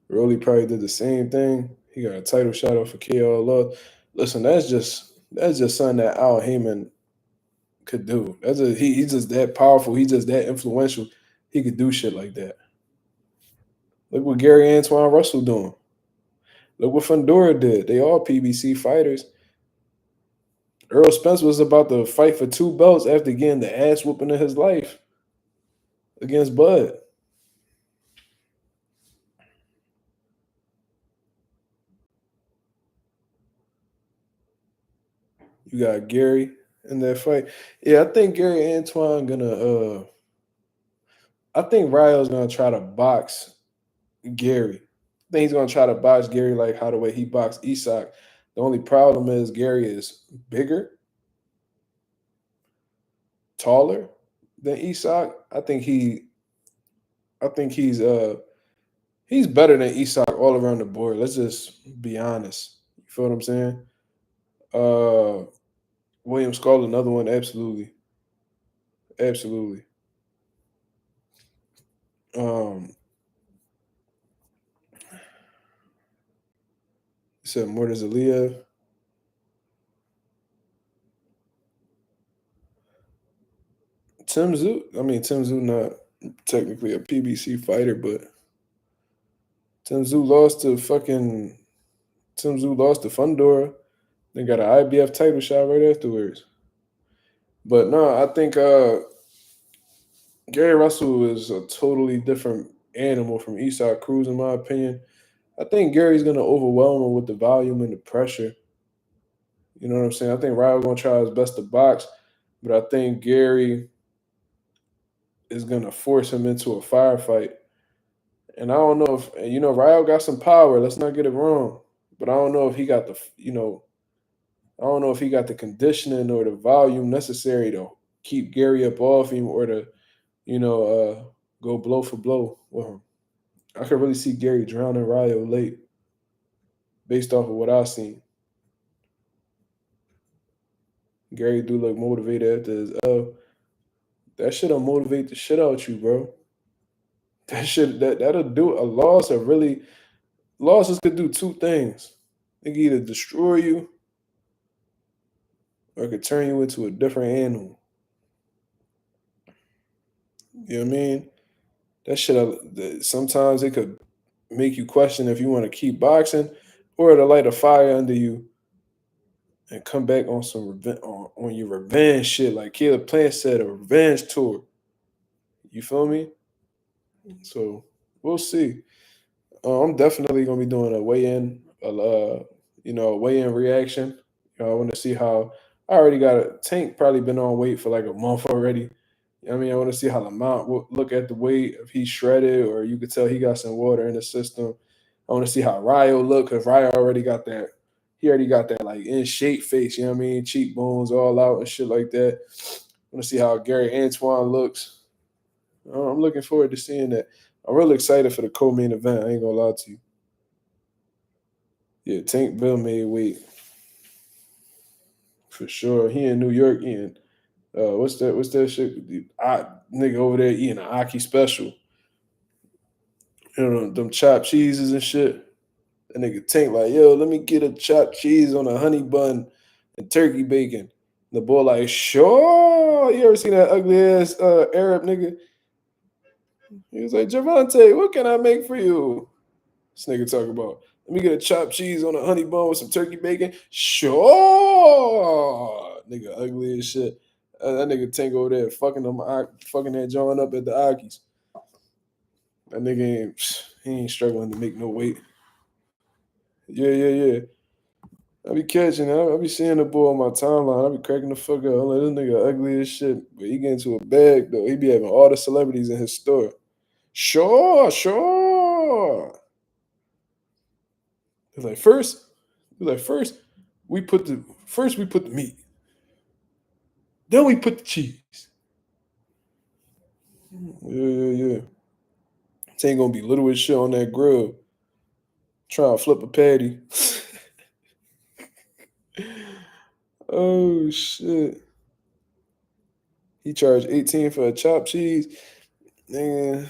Rolly probably did the same thing. He got a title shot off of KO Love. Listen, that's just something that Al Heyman could do. He's just that powerful. He's just that influential. He could do shit like that. Look what Gary Antoine Russell doing. Look what Fundora did. They all PBC fighters. Earl Spence was about to fight for 2 belts after getting the ass whooping of his life against Bud. You got Gary in that fight. Yeah, I think Gary Antoine gonna I think Ryo's gonna try to box Gary. I think he's gonna try to box Gary like how the way he boxed Isak. The only problem is Gary is bigger, taller than Isak. I think he's better than Isak all around the board. Let's just be honest. You feel what I'm saying? William Skull, another one, absolutely. Absolutely. You said Mortis Aaliyah. Tim Tszyu not technically a PBC fighter, but Tim Tszyu lost to Fundora. They got an IBF title shot right afterwards. But no, I think Gary Russell is a totally different animal from Isak Cruz, in my opinion. I think Gary's gonna overwhelm him with the volume and the pressure. You know what I'm saying? I think Ryo's gonna try his best to box, but I think Gary is gonna force him into a firefight. And I don't know if Ryo got some power. Let's not get it wrong, but I don't know if he got I don't know if he got the conditioning or the volume necessary to keep Gary up off him or to go blow for blow with him. I could really see Gary drowning Ryo late, based off of what I've seen. Gary do look motivated after his that shit'll motivate the shit out you, bro. That'll do a loss. Losses could do 2 things. It can either destroy you or it could turn you into a different animal. You know what I mean? That shit. Sometimes it could make you question if you want to keep boxing, or to light a fire under you and come back on some on your revenge shit, like Caleb Plant said, a revenge tour. You feel me? So we'll see. I'm definitely gonna be doing a weigh-in, a weigh-in reaction. I want to see how. I already got a Tank. Probably been on weight for like a month already. I mean, I want to see how Lamont will look at the weight, if he's shredded or you could tell he got some water in the system. I want to see how Ryo look, because Ryo already got that. He already got that like in shape face. You know what I mean? Cheekbones all out and shit like that. I want to see how Gary Antoine looks. I'm looking forward to seeing that. I'm really excited for the co-main event. I ain't gonna lie to you. Yeah, Tank Bill made weight for sure. He in New York eating. What's that shit? Nigga over there eating an Aki special. Them chopped cheeses and shit. That nigga Tank like, yo, let me get a chopped cheese on a honey bun and turkey bacon. The boy like, sure. You ever seen that ugly ass Arab nigga? He was like, Gervonta, what can I make for you? This nigga talk about, let me get a chopped cheese on a honey bun with some turkey bacon. Sure. Nigga ugly as shit. That nigga Tank over there fucking that joint up at the Akis. That nigga he ain't struggling to make no weight. Yeah. I be catching, I be seeing the boy on my timeline. I be cracking the fuck up. I'm like, this nigga ugly as shit. But he get into a bag though. He be having all the celebrities in his store. Sure. He's like, first we put the meat. Then we put the cheese. Yeah. It ain't gonna be little as shit on that grill. Trying to flip a patty. Oh shit. He charged 18 for a chopped cheese. Nigga,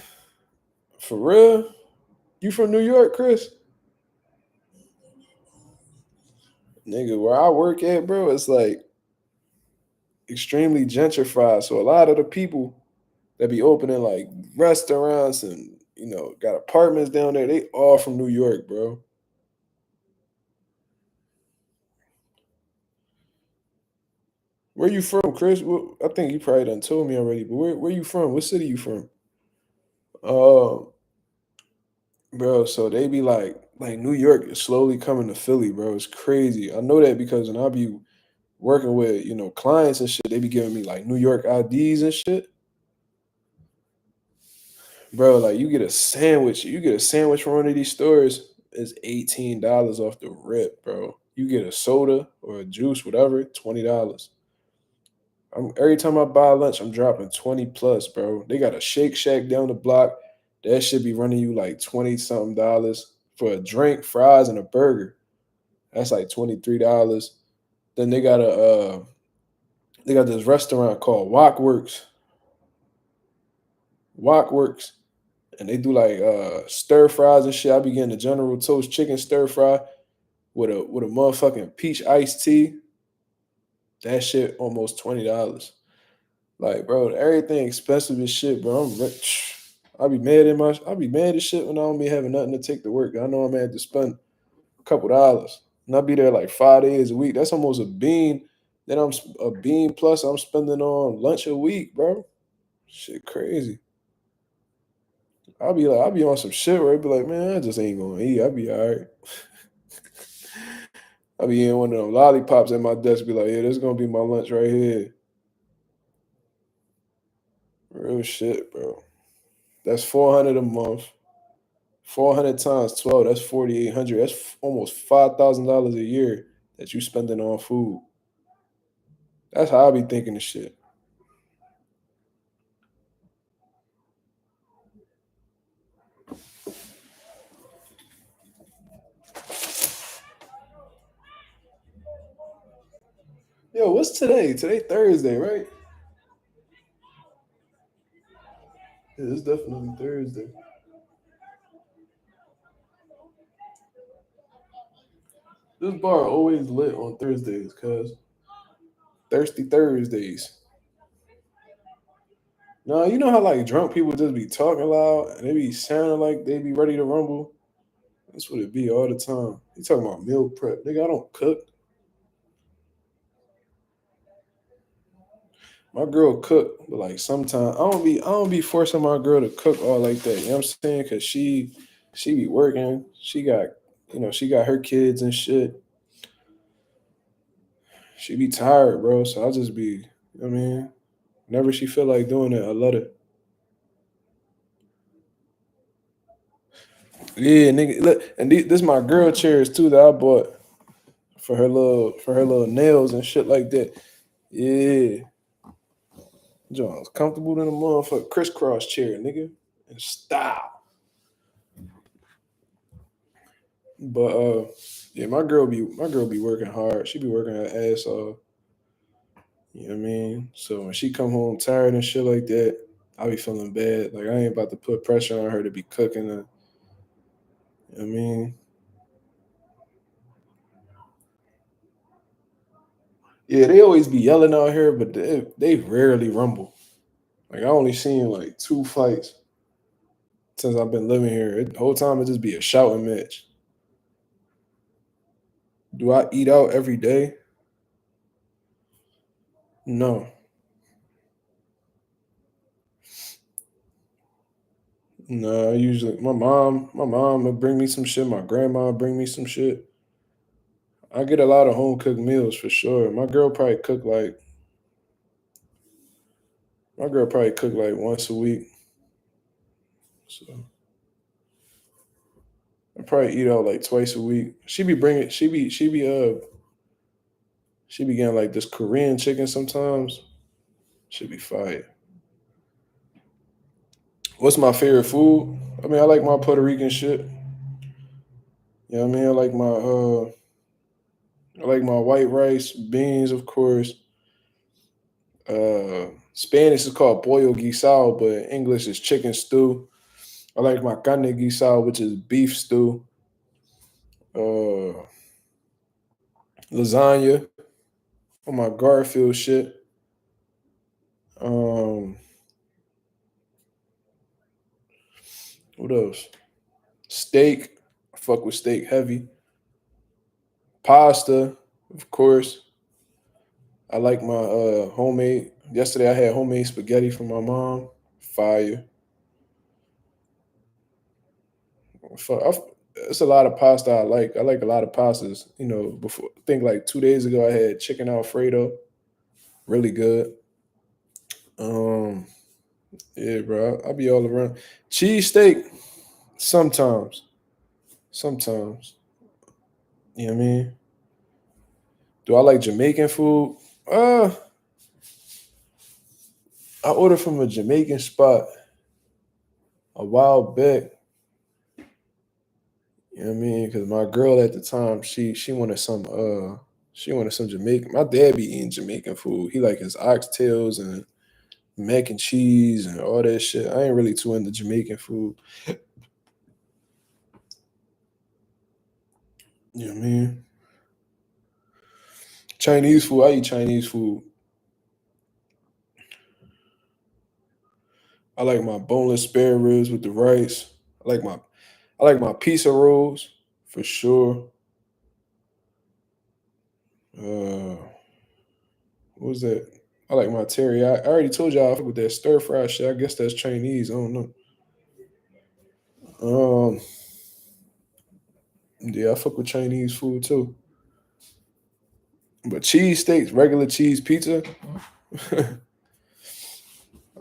for real? You from New York, Chris? Nigga, where I work at, bro, it's like extremely gentrified. So a lot of the people that be opening like restaurants and got apartments down there, they all from New York, bro. Where you from, Chris? Well, I think you probably done told me already, but where you from? What city you from? Uh, bro, so they be like New York is slowly coming to Philly, bro. It's crazy. I know that because when I be working with, clients and shit, they be giving me like New York IDs and shit. Bro, like you get a sandwich. You get a sandwich from one of these stores, it's $18 off the rip, bro. You get a soda or a juice, whatever, $20. Every time I buy lunch, I'm dropping 20 plus, bro. They got a Shake Shack down the block. That should be running you like 20 something dollars for a drink, fries, and a burger. That's like $23. Then they got this restaurant called Walkworks, and they do like stir fries and shit. I be getting the General Toast chicken stir fry with a motherfucking peach iced tea. That shit almost $20. Like, bro, everything expensive as shit, bro. I'm rich. I be mad as shit when I don't be having nothing to take to work. I know I'm gonna have to spend a couple dollars. And I be there like 5 days a week. That's almost a bean. Then I'm a bean plus I'm spending on lunch a week, bro. Shit crazy. I'll be on some shit where I be like, man, I just ain't gonna eat. I'll be all right. I'll be eating one of them lollipops at my desk, be like, yeah, this is gonna be my lunch right here. Real shit, bro. That's 400 a month. 400 times 12, that's 4,800. That's almost $5,000 a year that you spending on food. That's how I be thinking of shit. Yo, what's today? Today Thursday, right? Yeah, it's definitely Thursday. This bar always lit on Thursdays, cuz thirsty Thursdays. No, you know how like drunk people just be talking loud and they be sounding like they be ready to rumble? That's what it be all the time. You talking about meal prep. Nigga, I don't cook. My girl cook, but like sometimes I don't be forcing my girl to cook all like that. You know what I'm saying? Cause she be working. She got her kids and shit. She be tired, bro. So I just be, I mean, whenever she feel like doing it, I let her. Yeah, nigga. Look, and this my girl chairs too that I bought for her little nails and shit like that. Yeah. John's comfortable than a motherfucker crisscross chair, nigga. In style. But yeah, my girl be working hard. She be working her ass off. You know what I mean? So when she come home tired and shit like that, I be feeling bad. Like I ain't about to put pressure on her to be cooking. You know what I mean? Yeah, they always be yelling out here, but they rarely rumble. Like I only seen like 2 fights since I've been living here. The whole time it just be a shouting match. Do I eat out every day? No. No, usually my mom will bring me some shit. My grandma will bring me some shit. I get a lot of home cooked meals for sure. My girl probably cook like once a week. So I probably eat out like twice a week. She be getting like this Korean chicken sometimes. Should be fire. What's my favorite food? I mean, I like my Puerto Rican shit. You know what I mean? I like my white rice, beans, of course. Spanish is called pollo guisado, but English is chicken stew. I like my carne guisado, which is beef stew. Uh, Lasagna on my Garfield shit. Um, what else? Steak. I fuck with steak heavy. Pasta, of course. I like my homemade. Yesterday I had homemade spaghetti from my mom. Fire. It's a lot of pasta I like. I like a lot of pastas. You know, before I think like 2 days ago I had chicken Alfredo. Really good. Um, yeah, bro. I'll be all around. Cheese steak, sometimes. Sometimes. You know what I mean? Do I like Jamaican food? I ordered from a Jamaican spot a while back. You know what I mean? Because my girl at the time, she wanted some Jamaican. My dad be eating Jamaican food. He like his oxtails and mac and cheese and all that shit. I ain't really too into Jamaican food. You know what I mean? Chinese food, I eat Chinese food. I like my boneless spare ribs with the rice. I like my pizza rolls for sure. Uh, what was that? I like my teriyaki. I already told y'all I fuck with that stir fry shit. I guess that's Chinese. I don't know. Um, yeah, I fuck with Chinese food too. But cheese steaks, regular cheese pizza,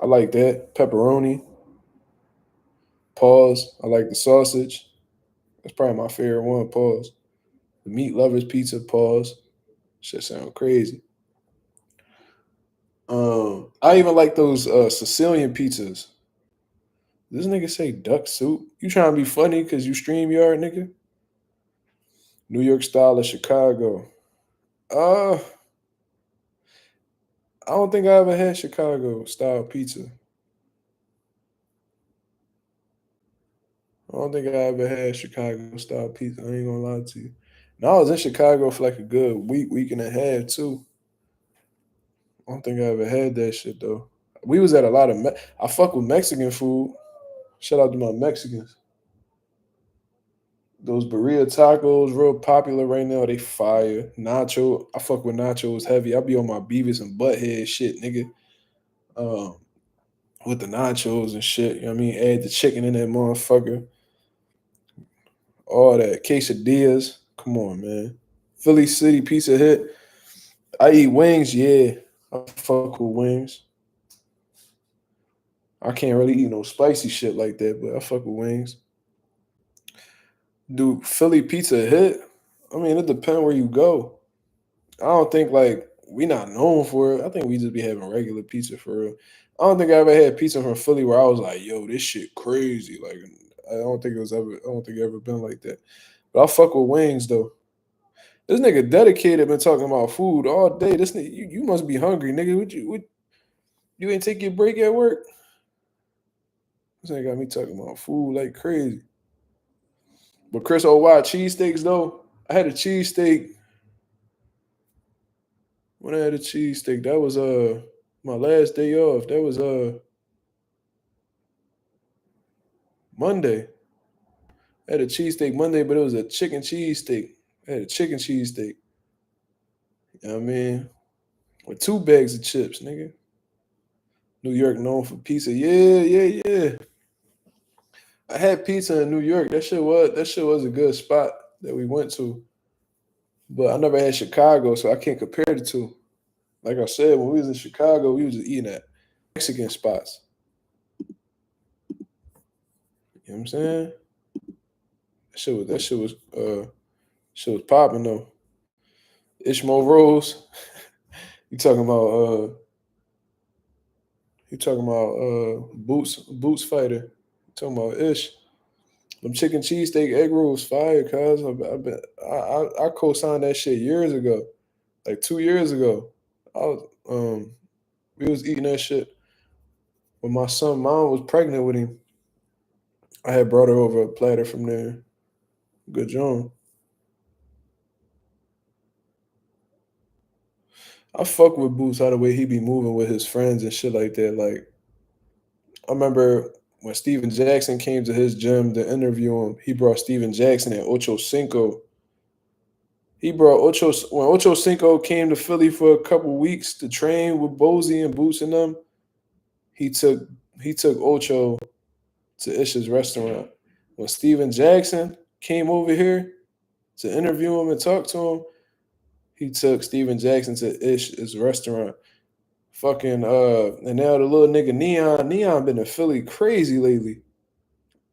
I like that. Pepperoni, pause. I like the sausage. That's probably my favorite one. Pause. The meat lovers pizza. Pause. Shit sound crazy. I even like those Sicilian pizzas. This nigga say duck soup. You trying to be funny because you stream yard, nigga? New York style of Chicago. Uh, I don't think I ever had Chicago style pizza. I don't think I ever had Chicago style pizza. I ain't gonna lie to you. No, I was in Chicago for like a good week and a half too. I don't think I ever had that shit though. We was at a lot of. I fuck with Mexican food. Shout out to my Mexicans. Those burrito tacos, real popular right now. They fire. Nacho. I fuck with nachos heavy. I be on my Beavis and Butthead shit, nigga. Um, with the nachos and shit. You know what I mean? Add the chicken in that motherfucker. All that. Quesadillas. Come on, man. Philly City Pizza Hut. I eat wings, yeah. I fuck with wings. I can't really eat no spicy shit like that, but I fuck with wings. Do Philly Pizza hit? I mean, it depends where you go. I don't think like we not known for it. I think we just be having regular pizza for real. I don't think I ever had pizza from Philly where I was like, yo, this shit crazy. Like I don't think it ever been like that. But I fuck with wings though. This nigga dedicated been talking about food all day. This nigga, you must be hungry, nigga. You ain't take your break at work? This nigga got me talking about food like crazy. But Chris O.Y. cheesesteaks though. I had a cheesesteak when I had a cheesesteak. That was my last day off. That was Monday. I had a cheesesteak Monday, but it was a chicken cheesesteak. I had a chicken cheesesteak. You know what I mean? With 2 bags of chips, nigga. New York known for pizza. Yeah, yeah, yeah. I had pizza in New York. That shit was a good spot that we went to. But I never had Chicago, so I can't compare the two. Like I said, when we was in Chicago, we was just eating at Mexican spots. You know what I'm saying? That shit was popping though. Ishmael Rose, you talking about You talking about Boots fighter. You talking about Ish. Them chicken cheesesteak egg rolls fire, cuz I co-signed that shit years ago. Like 2 years ago. I was we was eating that shit when my son mom was pregnant with him. I had brought her over a platter from there. Good job. I fuck with Boots how the way he be moving with his friends and shit like that. Like I remember when Steven Jackson came to his gym to interview him, he brought Steven Jackson and Ocho Cinco. He brought Ocho when Ocho Cinco came to Philly for a couple weeks to train with Bozy and Boots and them. He took he took Ocho to Ish's restaurant. When Steven Jackson came over here to interview him and talk to him, he took Steven Jackson to Ish's restaurant. Fucking and now the little nigga Neon been in Philly crazy lately.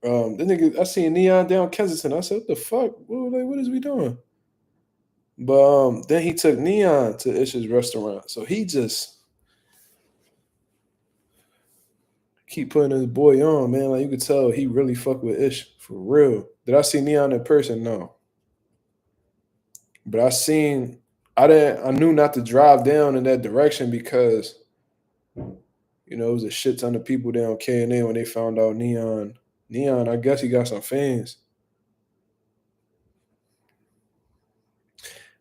The nigga I seen Neon down Kensington. I said, what the fuck? What is we doing? But then he took Neon to Ish's restaurant. So he just keep putting his boy on, man. Like you could tell he really fuck with Ish for real. Did I see Neon in person? No. But I knew not to drive down in that direction because it was a shit ton of people down K&A when they found out Neon, I guess he got some fans.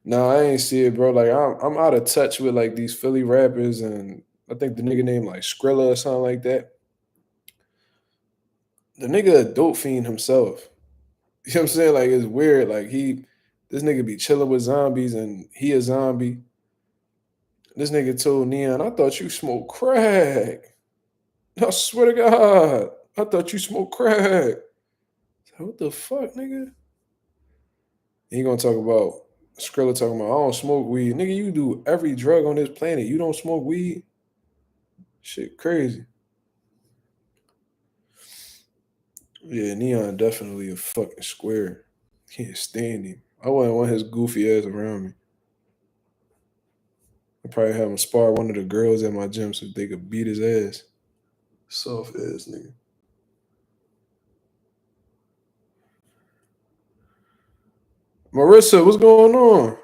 No, I ain't see it, bro. Like I'm out of touch with like these Philly rappers, and I think the nigga named like Skrilla or something like that. The nigga a dope fiend himself. You know what I'm saying? Like it's weird. Like this nigga be chilling with zombies, and he a zombie. This nigga told Neon, I thought you smoked crack. I swear to God, I thought you smoked crack. What the fuck, nigga? He gonna talk about Skrilla talking about I don't smoke weed. Nigga, you do every drug on this planet. You don't smoke weed? Shit crazy. Yeah, Neon definitely a fucking square. Can't stand him. I wouldn't want his goofy ass around me. I'd probably have him spar one of the girls at my gym so they could beat his ass. Soft ass nigga. Marissa, what's going on?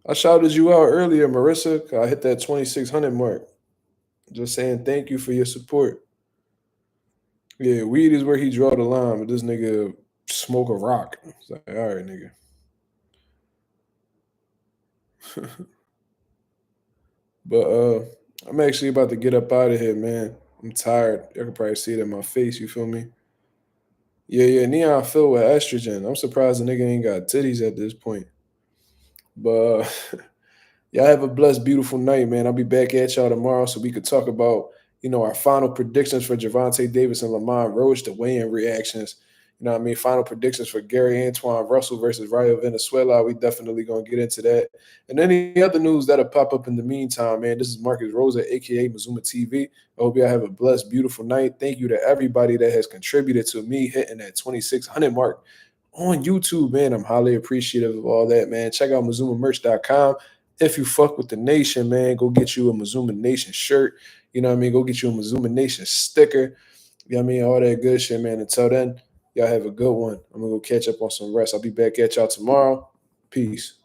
I shouted you out earlier, Marissa. 'Cause I hit that 2,600 mark. Just saying thank you for your support. Yeah, weed is where he draw the line, but this nigga smoke a rock. It's like, all right, nigga. But I'm actually about to get up out of here, man. I'm tired. You can probably see it in my face, you feel me? Yeah, Neon filled with estrogen. I'm surprised the nigga ain't got titties at this point. But y'all have a blessed, beautiful night, man. I'll be back at y'all tomorrow so we could talk about, our final predictions for Gervonta Davis and Lamont Roach, the weigh-in reactions. You know what I mean? Final predictions for Gary Antoine Russell versus Rayo Venezuela. We definitely going to get into that. And any other news that'll pop up in the meantime, man. This is Marcus Rosa, a.k.a. Mazuma TV. I hope y'all have a blessed, beautiful night. Thank you to everybody that has contributed to me hitting that 2,600 mark on YouTube, man. I'm highly appreciative of all that, man. Check out MazumaMerch.com. If you fuck with the nation, man, go get you a Mazuma Nation shirt. You know what I mean? Go get you a Mazuma Nation sticker. You know what I mean? All that good shit, man. Until then, y'all have a good one. I'm going to go catch up on some rest. I'll be back at y'all tomorrow. Peace.